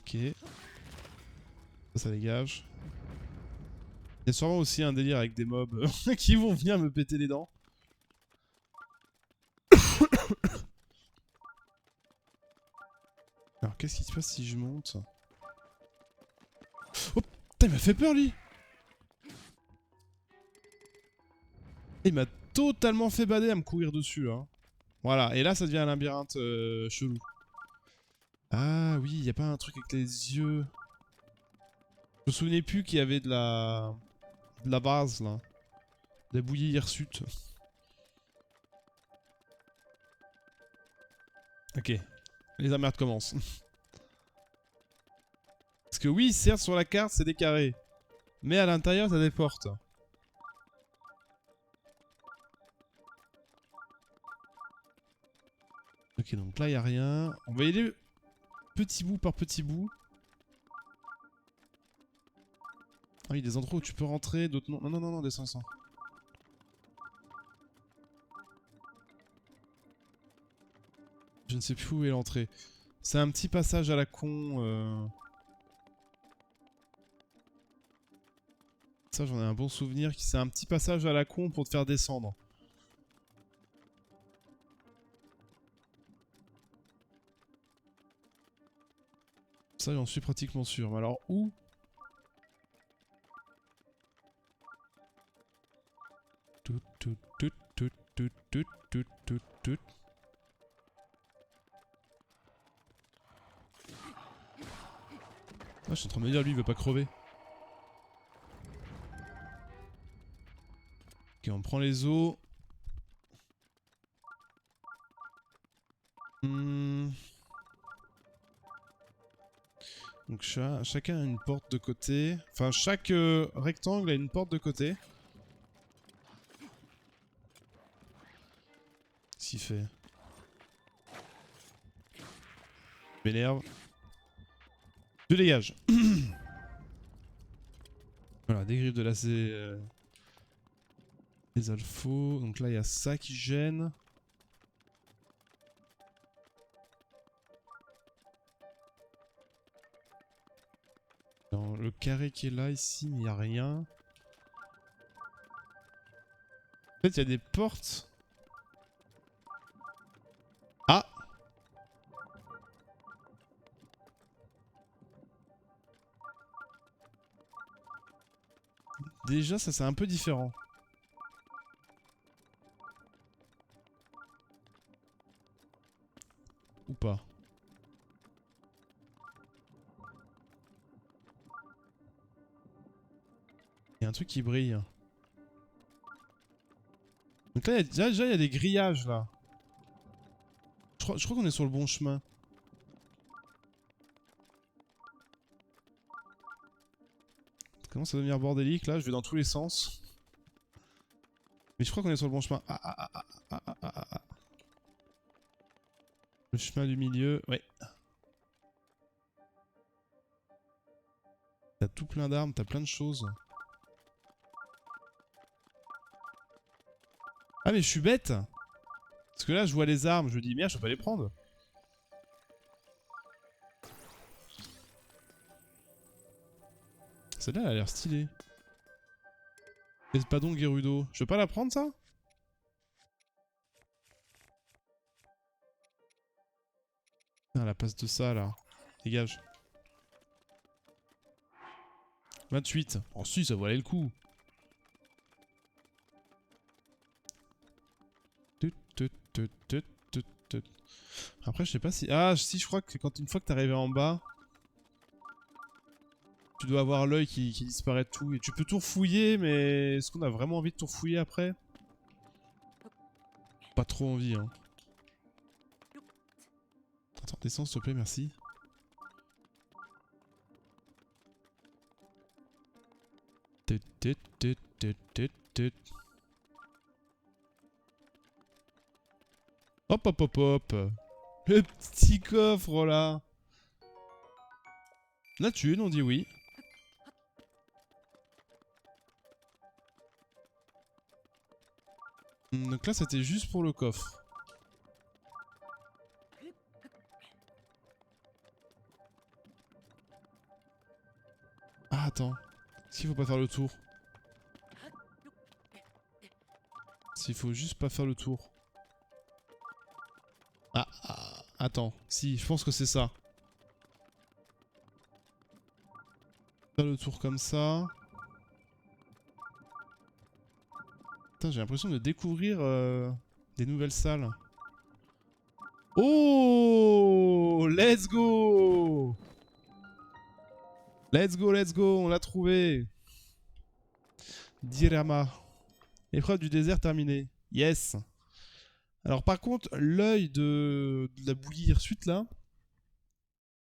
Ok. Ça dégage. Il y a sûrement aussi un délire avec des mobs qui vont venir me péter les dents. Alors qu'est-ce qui se passe si je monte? Oh putain, il m'a fait peur lui! Il m'a totalement fait bader à me courir dessus là. Voilà, et là ça devient un labyrinthe chelou. Ah oui, il y a pas un truc avec les yeux. Je me souvenais plus qu'il y avait de la base là. De la bouillie hirsute. Ok, les emmerdes commencent. Parce que oui, certes sur la carte c'est des carrés. Mais à l'intérieur t'as des portes. Ok, donc là y a rien. On va y aller petit bout par petit bout. Ah oui, des endroits où tu peux rentrer, d'autres non. Non, non, non, non, descends, descends. Je ne sais plus où est l'entrée. C'est un petit passage à la con. Ça, j'en ai un bon souvenir. C'est un petit passage à la con pour te faire descendre. Ça, j'en suis pratiquement sûr. Mais alors, où? Tout, tout, tout, tout, tout, tout, tout, tout, tout. Ah, je suis en train de me dire, lui, il veut pas crever. Ok, on prend les os. Donc chacun a une porte de côté. Enfin, chaque rectangle a une porte de côté. Qu'est-ce qu'il fait? M'énerve. Je dégage. Voilà, des griffes de lacet. Les alphos. Donc là, il y a ça qui gêne. Dans le carré qui est là, ici, mais il n'y a rien. En fait, il y a des portes. Ah! Déjà, ça c'est un peu différent. Ou pas. Il y a un truc qui brille. Donc là, déjà, il y a des grillages là. Je crois qu'on est sur le bon chemin. Ça commence à devenir bordélique là, je vais dans tous les sens. Mais je crois qu'on est sur le bon chemin. Le chemin du milieu, ouais. T'as tout plein d'armes, t'as plein de choses. Ah mais je suis bête! Parce que là je vois les armes, je me dis merde je peux pas les prendre. Celle-là elle a l'air stylée. Espadon Gerudo. Je peux pas la prendre ça? Putain la passe de ça là. Dégage. 28. Oh si ça valait le coup. Après je sais pas si... Ah si je crois que quand une fois que t'es arrivé en bas, tu dois avoir l'œil qui disparaît de tout. Et tu peux tout refouiller mais est-ce qu'on a vraiment envie de tout refouiller après? Pas trop envie hein. Attends descends s'il te plaît merci. Hop hop hop hop. Le petit coffre là. La thune, on dit oui. Donc là c'était juste pour le coffre. Ah attends. Est-ce qu'il faut pas faire le tour? S'il faut juste pas faire le tour. Attends, si, je pense que c'est ça. Faire le tour comme ça. Putain, j'ai l'impression de découvrir des nouvelles salles. Oh, let's go! Let's go, let's go, on l'a trouvé. Dirama. Épreuve du désert terminée. Yes. Alors par contre, l'œil de la bouillie hirsute là,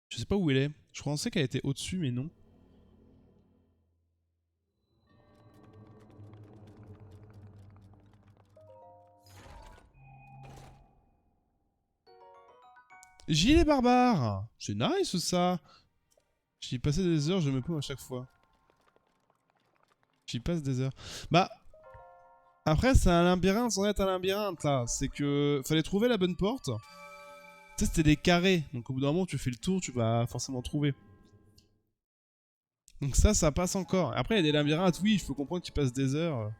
je sais pas où elle est. Je pensais qu'elle était au-dessus, mais non. Gilet barbare. C'est nice ça. J'y passais des heures, je me paume à chaque fois. J'y passe des heures. Bah... Après, c'est un labyrinthe sans être un labyrinthe, là. C'est que... Fallait trouver la bonne porte. Tu sais, c'était des carrés. Donc au bout d'un moment, tu fais le tour, tu vas forcément trouver. Donc ça passe encore. Après, il y a des labyrinthes, oui, je peux comprendre qu'ils passent des heures.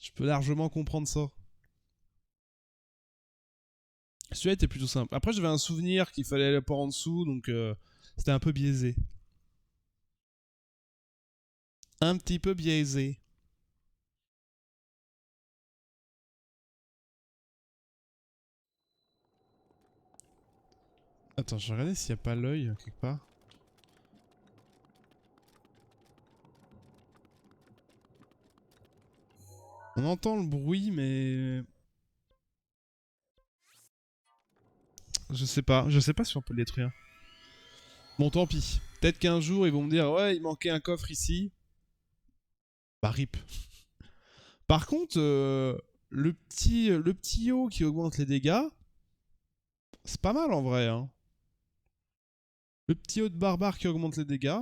Je peux largement comprendre ça. Celui-là était plutôt simple. Après, j'avais un souvenir qu'il fallait aller par en dessous, donc c'était un peu biaisé. Un petit peu biaisé. Attends, je vais regarder s'il n'y a pas l'œil quelque part. On entend le bruit, mais... Je sais pas si on peut le détruire. Bon, tant pis. Peut-être qu'un jour, ils vont me dire, ouais, il manquait un coffre ici. Bah, rip. Par contre, le petit haut qui augmente les dégâts, c'est pas mal en vrai, hein. Le petit haut de barbare qui augmente les dégâts,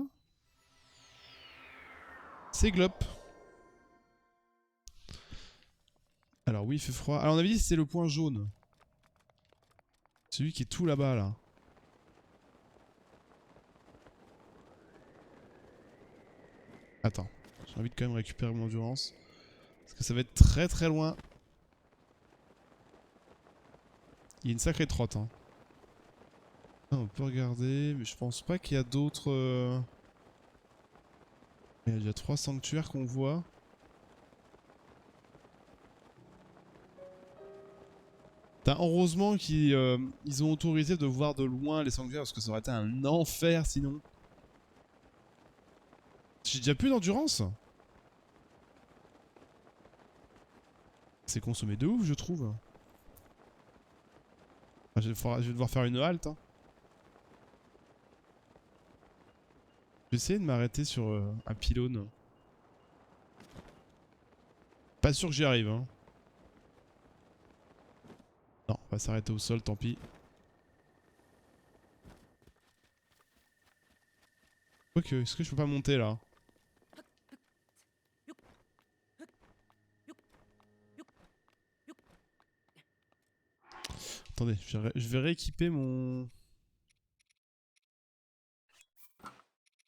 c'est glop. Alors oui, il fait froid. Alors on avait dit que c'est le point jaune. Celui qui est tout là-bas, là. Attends, j'ai envie de quand même récupérer mon endurance. Parce que ça va être très très loin. Il y a une sacrée trotte, hein. Ah, on peut regarder, mais je pense pas qu'il y a d'autres... Il y a déjà 3 sanctuaires qu'on voit. Heureusement qu'ils ont autorisé de voir de loin les sanctuaires, parce que ça aurait été un enfer sinon. J'ai déjà plus d'endurance. C'est consommé de ouf, je trouve. Enfin, je vais devoir faire une halte. Hein. Je vais essayer de m'arrêter sur un pylône. Pas sûr que j'y arrive. Hein. Non, on va s'arrêter au sol, tant pis. Ok, est-ce que je peux pas monter là? Attendez, je vais rééquiper mon...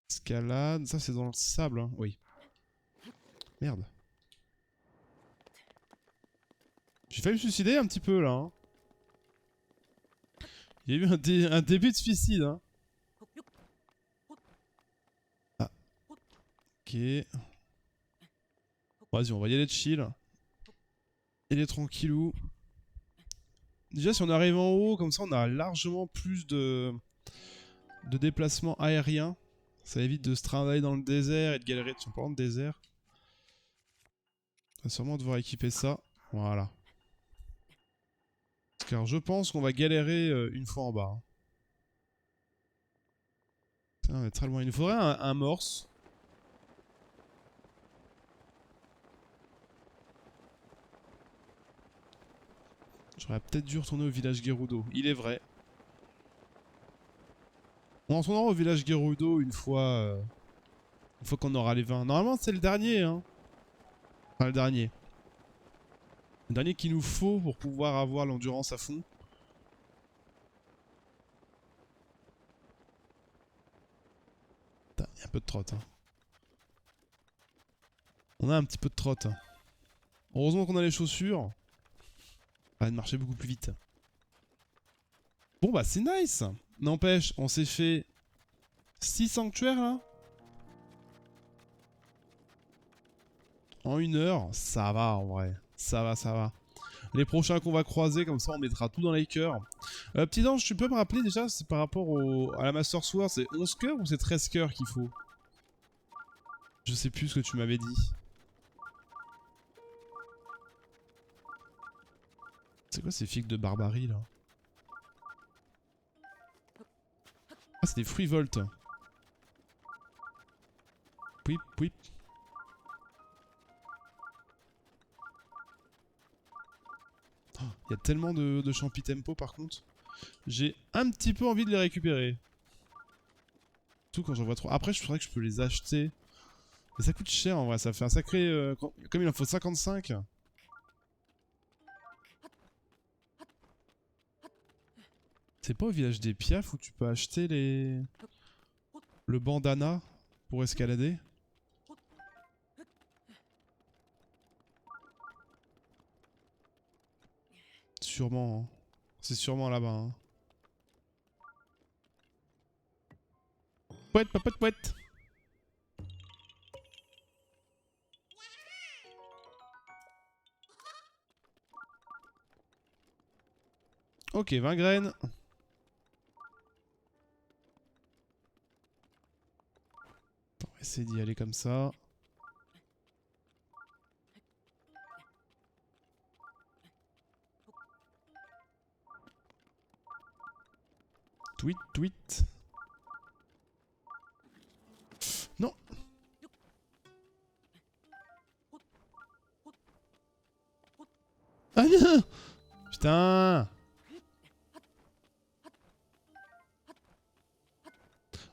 Escalade, ça c'est dans le sable, hein. Oui. Merde. J'ai failli me suicider un petit peu là. Hein. Il y a eu un début de suicide. Hein. Ah. Ok. Vas-y, on va y aller de chill. Il est tranquillou. Déjà, si on arrive en haut, comme ça, on a largement plus de déplacements aériens. Ça évite de se trimballer dans le désert et de galérer. En parlant de désert, on va sûrement devoir équiper ça. Voilà. Car je pense qu'on va galérer une fois en bas. Hein. Putain, on est très loin. Il nous faudrait un morse. J'aurais peut-être dû retourner au village Gerudo. Il est vrai. On retournera au village Gerudo une fois qu'on aura les 20. Normalement, c'est le dernier. Hein. Enfin, le dernier. Le dernier qu'il nous faut pour pouvoir avoir l'endurance à fond. Putain, il y a un peu de trotte. Hein. On a un petit peu de trotte. Heureusement qu'on a les chaussures. Ça va marcher beaucoup plus vite. Bon bah c'est nice. N'empêche, on s'est fait 6 sanctuaires là. En 1 heure, ça va en vrai. Ça va, ça va. Les prochains qu'on va croiser, comme ça on mettra tout dans les cœurs. Petit ange, tu peux me rappeler déjà, c'est par rapport à la Master Sword, c'est 11 cœurs ou c'est 13 cœurs qu'il faut? Je sais plus ce que tu m'avais dit. C'est quoi ces figues de barbarie là? Ah, c'est des fruits volt. Pouip, pouip. Il y a tellement de champi tempo par contre. J'ai un petit peu envie de les récupérer. Tout quand j'en vois trop. Après, je voudrais que je peux les acheter. Mais ça coûte cher en vrai, ça fait un sacré... Comme il en faut 55. C'est pas au village des Piafs où tu peux acheter les... Le bandana pour escalader. Sûrement. Hein. C'est sûrement là-bas. Hein. Pouette, pouette, pouette. Ok, 20 graines. On va essayer d'y aller comme ça. Tweet, tweet. Non. Ah non. Putain.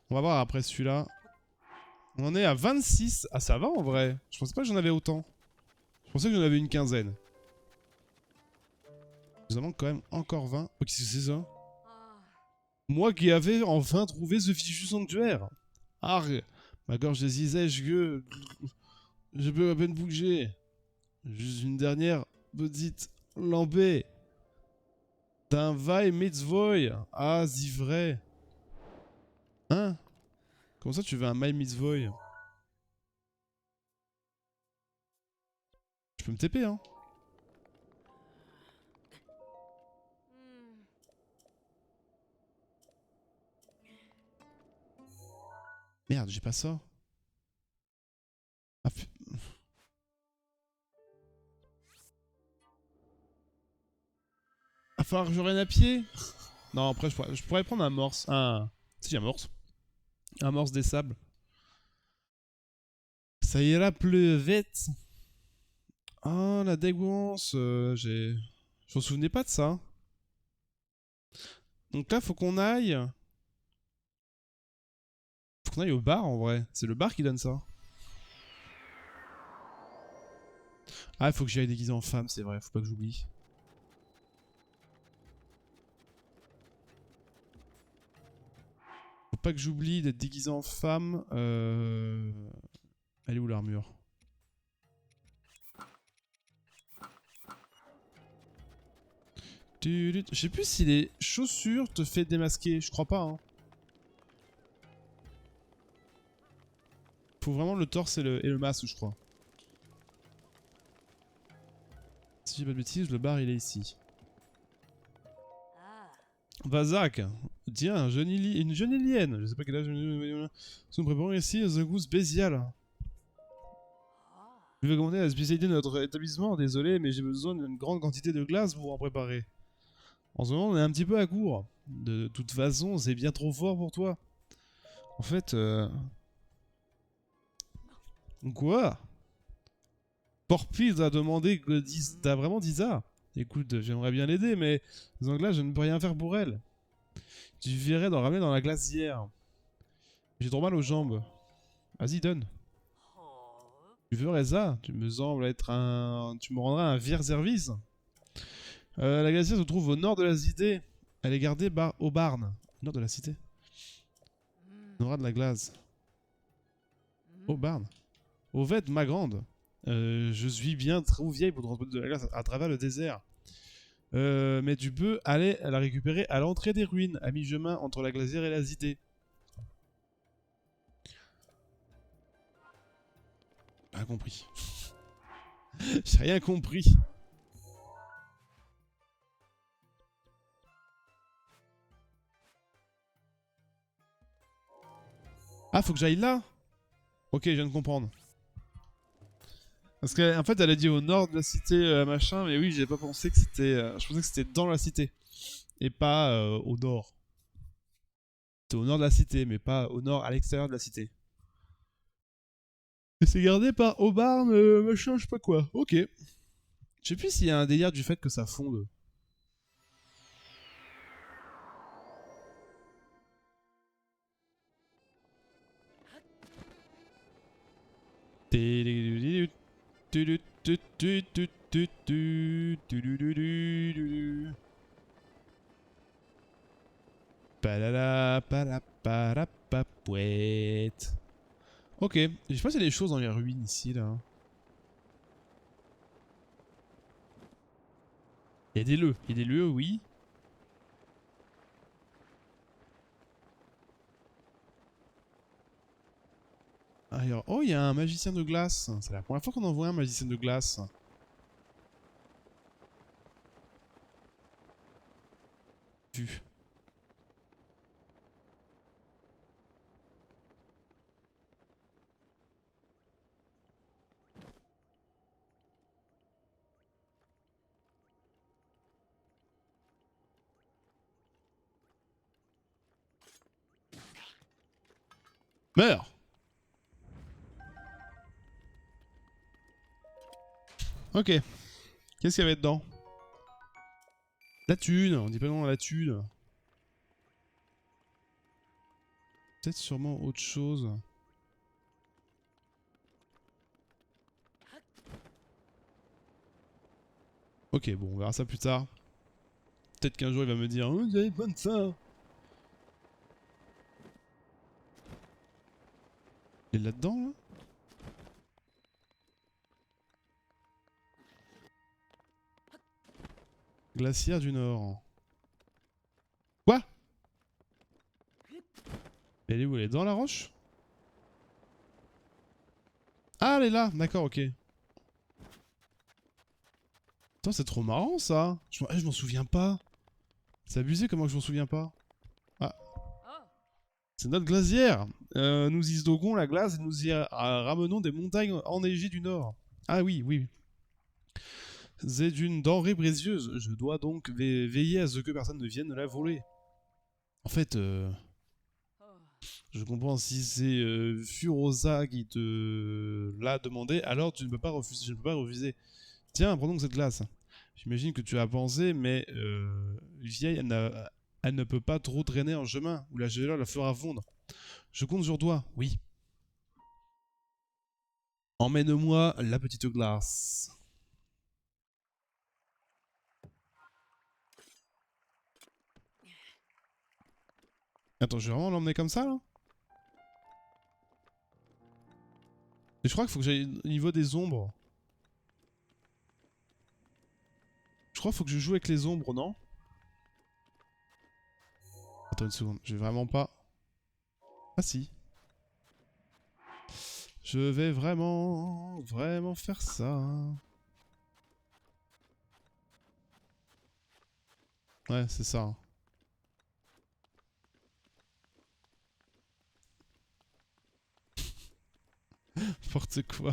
On va voir après celui-là. On en est à 26. Ah ça va en vrai. Je pensais pas que j'en avais autant. Je pensais que j'en avais une quinzaine. Nous en manque quand même encore 20. Oh, qu'est-ce que c'est ça? Moi qui avais enfin trouvé ce fichu sanctuaire. Arrgh. Ma gorge désisait, je peux à peine bouger. Juste une dernière petite lambée. D'un Vai Mitzvoy. Ah, c'est vrai. Hein? Comment ça tu veux un My Mitzvoy? Je peux me TP, hein? Merde, j'ai pas ça. Ah, va falloir que je revienne à pied? Non, après, je pourrais prendre un morse. Si, un morse. Un morse des sables. Ça ira plus vite. Ah, la dégoûtance. Je m'en souvenais pas de ça. Donc là, faut qu'on aille. Faut qu'on aille au bar en vrai. C'est le bar qui donne ça. Ah, il faut que j'aille déguisé en femme, c'est vrai. Faut pas que j'oublie. Faut pas que j'oublie d'être déguisé en femme. Elle est où l'armure? Je sais plus si les chaussures te fait démasquer. Je crois pas. Hein. Faut vraiment le torse et le masque, je crois. Si j'ai pas de bêtises, le bar il est ici. Vazak, tiens, une jeune Ilienne. Je sais pas quel âge. Nous préparons ici un goût spécial. Je vais commander la spécialité de notre établissement. Désolé, mais j'ai besoin d'une grande quantité de glace pour en préparer. En ce moment, on est un petit peu à court. De toute façon, c'est bien trop fort pour toi. En fait, Quoi? Porphyre a demandé que t'as vraiment dit ça? Écoute, j'aimerais bien l'aider, mais Zangla, je ne peux rien faire pour elle. Tu verrais d'en ramener dans la glacière. J'ai trop mal aux jambes. Vas-y, donne. Tu ferais ça? Tu me sembles être un... Tu me rendras un fier service. La glacière se trouve au nord de la cité. Elle est gardée au Barn. Au nord de la cité. On aura de la glace. Au Barn. Au fait, ma grande. Je suis bien trop vieille pour transporter de la glace à travers le désert. Mais tu peux aller la récupérer à l'entrée des ruines, à mi-chemin entre la glacière et la cité. Pas compris. J'ai rien compris. Ah, faut que j'aille là? Ok, je viens de comprendre. Parce qu'en fait, elle a dit au nord de la cité, machin, mais oui, j'ai pas pensé que c'était... je pensais que c'était dans la cité. Et pas au nord. C'était au nord de la cité, mais pas au nord, à l'extérieur de la cité. Et c'est gardé par Aubarn, machin, je sais pas quoi. Ok. Je sais plus s'il y a un délire du fait que ça fonde. Palala, palapapouette. Ok, je sais pas s'il y a des choses dans les ruines ici là. Il y a des lieux, oui. Alors, oh, il y a un magicien de glace. C'est la première fois qu'on en voit un magicien de glace. Vu. Meurs! Ok. Qu'est-ce qu'il y avait dedans? La thune, on dit pas non à la thune. Peut-être sûrement autre chose. Ok, bon, on verra ça plus tard. Peut-être qu'un jour il va me dire oh, j'avais besoin de ça. Il est là-dedans, là? Glaciaire du Nord. Quoi? Elle est où? Elle est dans la roche? Ah, elle est là! D'accord, ok. Attends, c'est trop marrant ça! Je m'en souviens pas! C'est abusé comment je m'en souviens pas. Ah, c'est notre glacière! Nous y stockons la glace et nous y ramenons des montagnes enneigées du Nord. Ah oui, oui. C'est d'une denrée précieuse. Je dois donc veiller à ce que personne ne vienne la voler. En fait, je comprends si c'est Furosa qui te l'a demandé, alors tu ne peux pas refuser. Je ne peux pas refuser. Tiens, prends donc cette glace. J'imagine que tu as pensé, mais vieille, elle ne peut pas trop traîner en chemin, ou la chaleur la fera fondre. Je compte sur toi, oui. Emmène-moi la petite glace. Attends, je vais vraiment l'emmener comme ça, là? Et je crois qu'il faut que j'aille au niveau des ombres. Je crois qu'il faut que je joue avec les ombres, non? Attends une seconde, je vais vraiment pas... Ah si. Je vais vraiment faire ça. Ouais, c'est ça. N'importe quoi.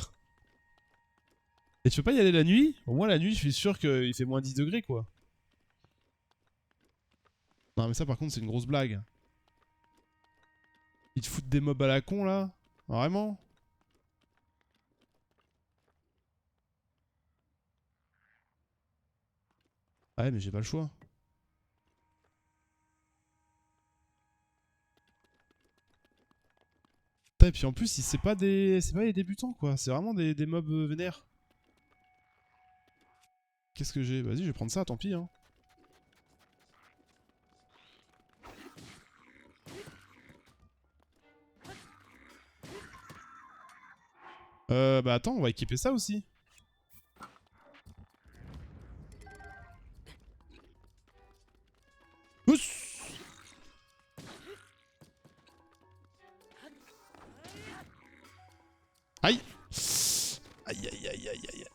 Et tu peux pas y aller la nuit? Au moins la nuit, je suis sûr qu'il fait moins 10 degrés, quoi. Non mais ça par contre c'est une grosse blague. Ils te foutent des mobs à la con là? Vraiment? Ah ouais mais j'ai pas le choix. Putain, et puis en plus c'est pas des. C'est pas des débutants quoi, c'est vraiment des mobs vénères. Qu'est-ce que j'ai? Vas-y je vais prendre ça, tant pis hein. Bah attends, on va équiper ça aussi. Ouss. Aïe. Aïe aïe aïe aïe aïe.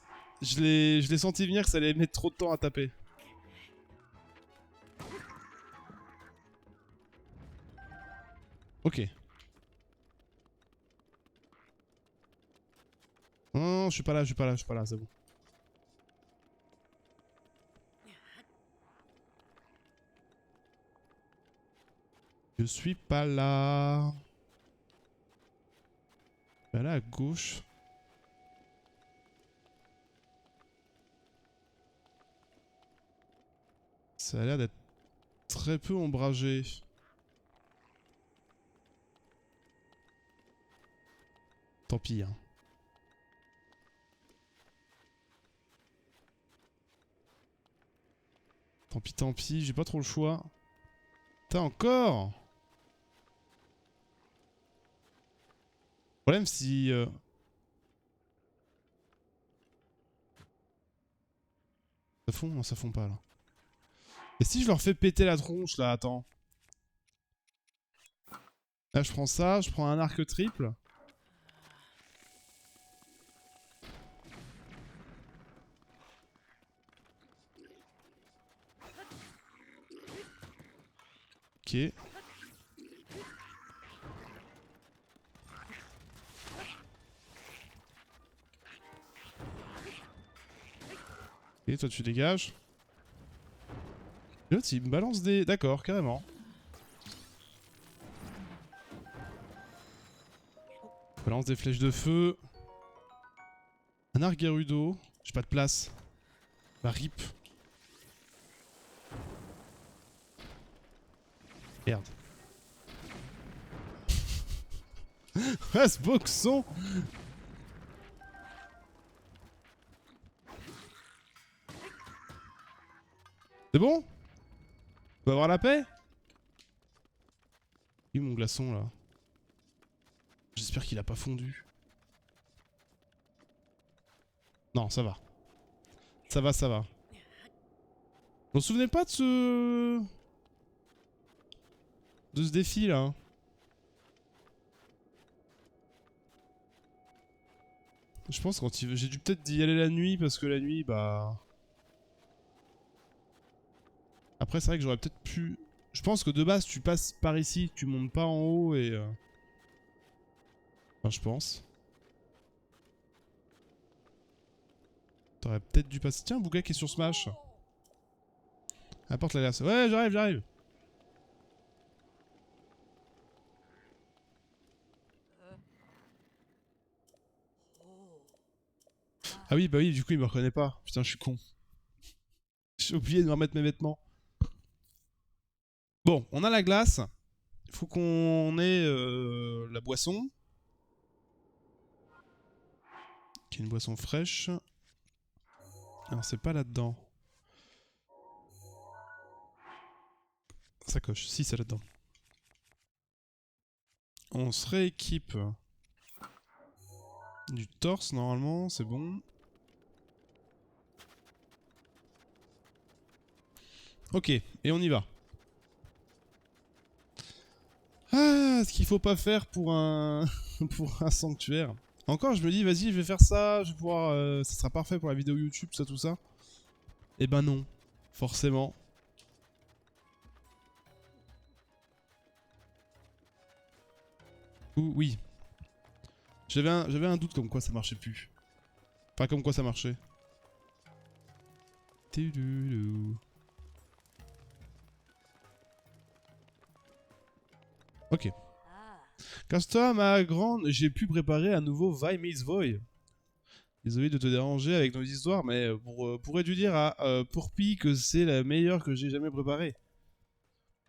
Je l'ai senti venir que ça allait mettre trop de temps à taper. Ok. Non, je suis pas là, je suis pas là, je suis pas là, c'est bon. Je suis pas là. Bah là à gauche. Ça a l'air d'être très peu ombragé. Tant pis hein. Tant pis, j'ai pas trop le choix. Putain, encore. Le problème si... Ça fond? Non, ça fond pas là. Et si je leur fais péter la tronche là, attends. Là je prends ça, je prends un arc triple. Ok. Et toi tu dégages. L'autre il me balance des... D'accord, carrément. Balance des flèches de feu. Un arc Gerudo. J'ai pas de place. Bah rip. Merde. Ah ce boxon. C'est bon? On va avoir la paix? Il est où mon glaçon là? J'espère qu'il a pas fondu. Non, ça va. Ça va, ça va. Vous vous souvenez pas de ce... défi là? Je pense quand il... J'ai dû peut-être y aller la nuit parce que la nuit, bah... Après c'est vrai que j'aurais peut-être pu... Je pense que de base tu passes par ici, tu montes pas en haut et... Enfin je pense. T'aurais peut-être dû passer... Tiens, Bouga qui est sur Smash. Apporte la glace. Ouais, j'arrive, j'arrive. Ah oui, bah oui, du coup il me reconnaît pas. Putain, je suis con. J'ai oublié de me remettre mes vêtements. Bon, on a la glace. Il faut qu'on ait la boisson. Qui est une boisson fraîche. Alors c'est pas là-dedans. Ça coche. Si, c'est là-dedans. On se rééquipe du torse normalement, c'est bon. Ok, et on y va. Ah, ce qu'il faut pas faire pour un pour un sanctuaire. Encore, je me dis, vas-y, je vais faire ça, je vais pouvoir, ça sera parfait pour la vidéo YouTube, ça, tout ça. Eh ben non, forcément. Ouh, oui. J'avais un doute comme quoi ça marchait plus. Enfin, comme quoi ça marchait. Ok. Grâce à toi, ma grande, j'ai pu préparer un nouveau Vi Miss Voy. Désolé de te déranger avec nos histoires, mais pourrais-tu dire à Pourpi que c'est la meilleure que j'ai jamais préparée?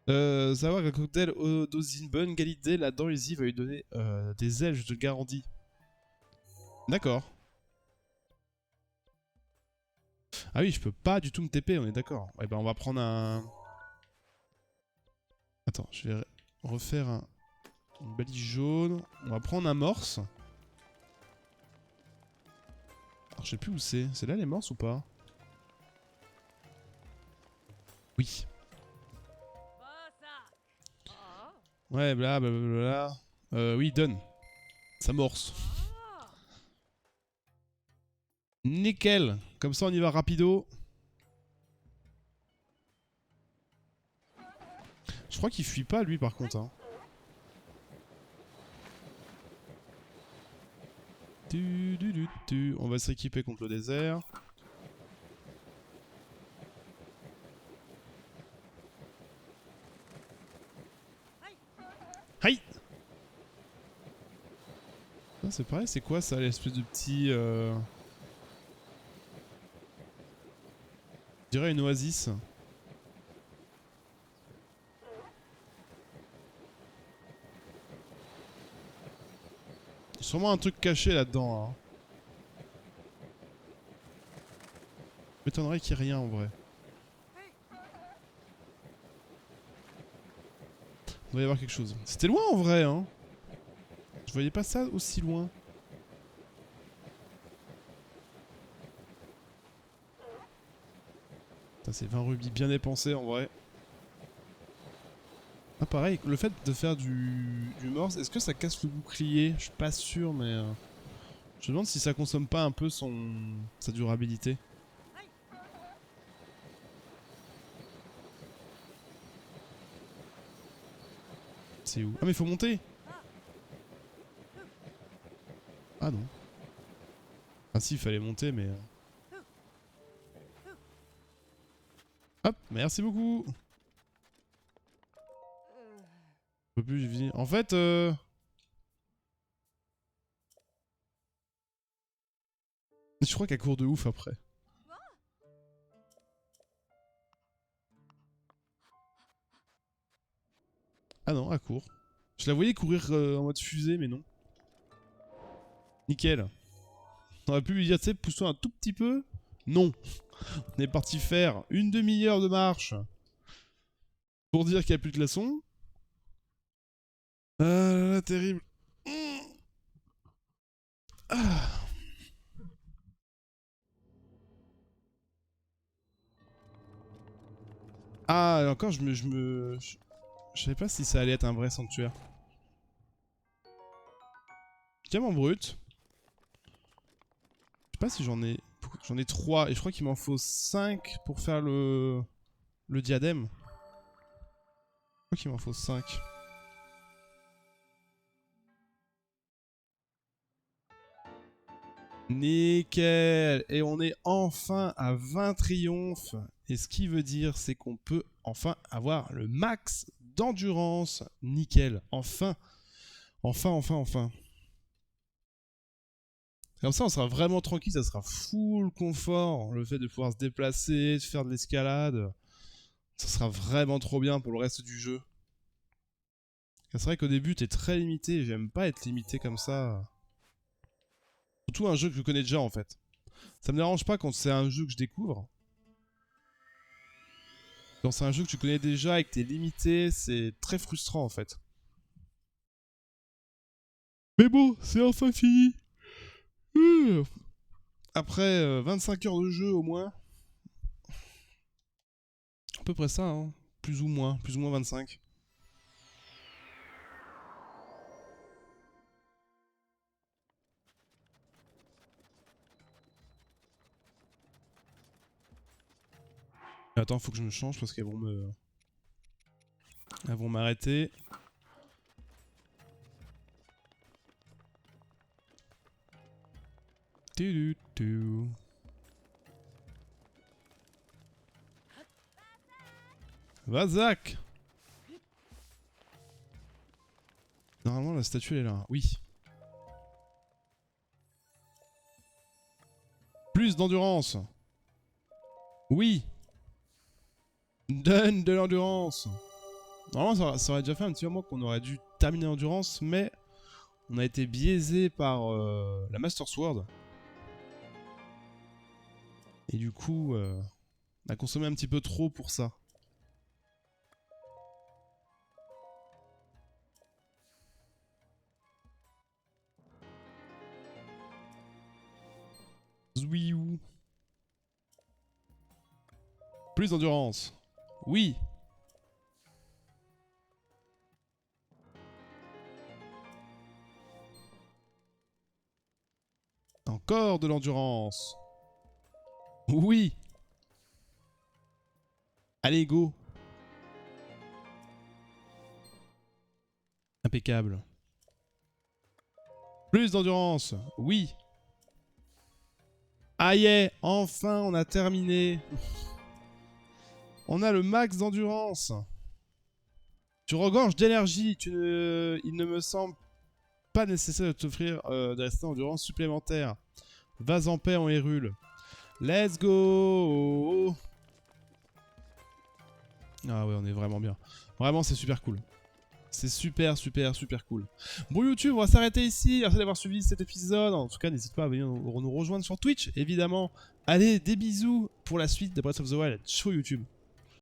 Savoir qu'un cocktail aux une bonne qualité là-dedans, ici, va lui donner des ailes, je te le garantis. D'accord. Ah oui, je peux pas du tout me TP, on est d'accord. Ouais, ben on va prendre un... Attends, je vais refaire une balise jaune. On va prendre un morse. Alors, je sais plus où c'est. C'est là les morses ou pas? Oui. Ouais, blablabla. Oui, donne. Ça morse. Nickel. Comme ça, on y va rapido. Je crois qu'il fuit pas, lui, par contre. Hein. On va s'équiper contre le désert. Aïe! C'est pareil, c'est quoi ça, l'espèce de petit... Je dirais une oasis. Il y a sûrement un truc caché là-dedans. Hein. M'étonnerait qu'il y ait rien en vrai. doit y avoir quelque chose. C'était loin en vrai, hein. Je voyais pas ça aussi loin. C'est 20 rubis bien dépensés en vrai. Ah pareil, le fait de faire du morse, est-ce que ça casse le bouclier? Je suis pas sûr mais... je me demande si ça consomme pas un peu sa durabilité. C'est où? Ah mais faut monter! Ah non. Ah si, il fallait monter mais... Hop, merci beaucoup! Je peux plus vivre. En fait, je crois qu'elle court de ouf après. Ah non, elle court. Je la voyais courir en mode fusée, mais non. Nickel. On aurait pu lui dire, tu sais, pousse-toi un tout petit peu. Non. On est parti faire une demi-heure de marche pour dire qu'il n'y a plus de glaçons. Ah, terrible. Ah. Ah, encore, je savais pas si ça allait être un vrai sanctuaire. Diamant brut. Je sais pas si j'en ai... J'en ai 3 et je crois qu'il m'en faut 5 pour faire le diadème. Je crois qu'il m'en faut 5. Nickel. Et on est enfin à 20 triomphes. Et ce qui veut dire, c'est qu'on peut enfin avoir le max d'endurance. Nickel. Enfin. Enfin, enfin, enfin. Comme ça, on sera vraiment tranquille. Ça sera full confort. Le fait de pouvoir se déplacer, de faire de l'escalade. Ça sera vraiment trop bien pour le reste du jeu. C'est vrai qu'au début, t'es très limité. J'aime pas être limité comme ça. Surtout un jeu que je connais déjà en fait. Ça me dérange pas quand c'est un jeu que je découvre. Quand c'est un jeu que tu connais déjà et que t'es limité, c'est très frustrant en fait. Mais bon, c'est enfin fini. Après 25 heures de jeu au moins. À peu près ça, hein. Plus ou moins 25. Attends, faut que je me change parce qu'elles vont me... Elles vont m'arrêter. Vazak! Normalement la statue elle est là. Oui. Plus d'endurance. Oui. Donne de l'endurance. Normalement ça aurait déjà fait un petit moment qu'on aurait dû terminer l'endurance, mais on a été biaisé par la Master Sword. Et du coup, on a consommé un petit peu trop pour ça. Zouiou. Plus d'endurance. Oui. Encore de l'endurance. Oui. Allez, go. Impeccable. Plus d'endurance. Oui. Aïe, enfin on a terminé. On a le max d'endurance. Tu regorges d'énergie. Il ne me semble pas nécessaire de t'offrir des restants d'endurance supplémentaires. Vas en paix en Hyrule. Let's go. Ah ouais, on est vraiment bien. Vraiment, c'est super cool. C'est super cool. Bon YouTube, on va s'arrêter ici. Merci d'avoir suivi cet épisode. En tout cas, n'hésite pas à venir nous rejoindre sur Twitch, évidemment. Allez, des bisous pour la suite de Breath of the Wild sur YouTube.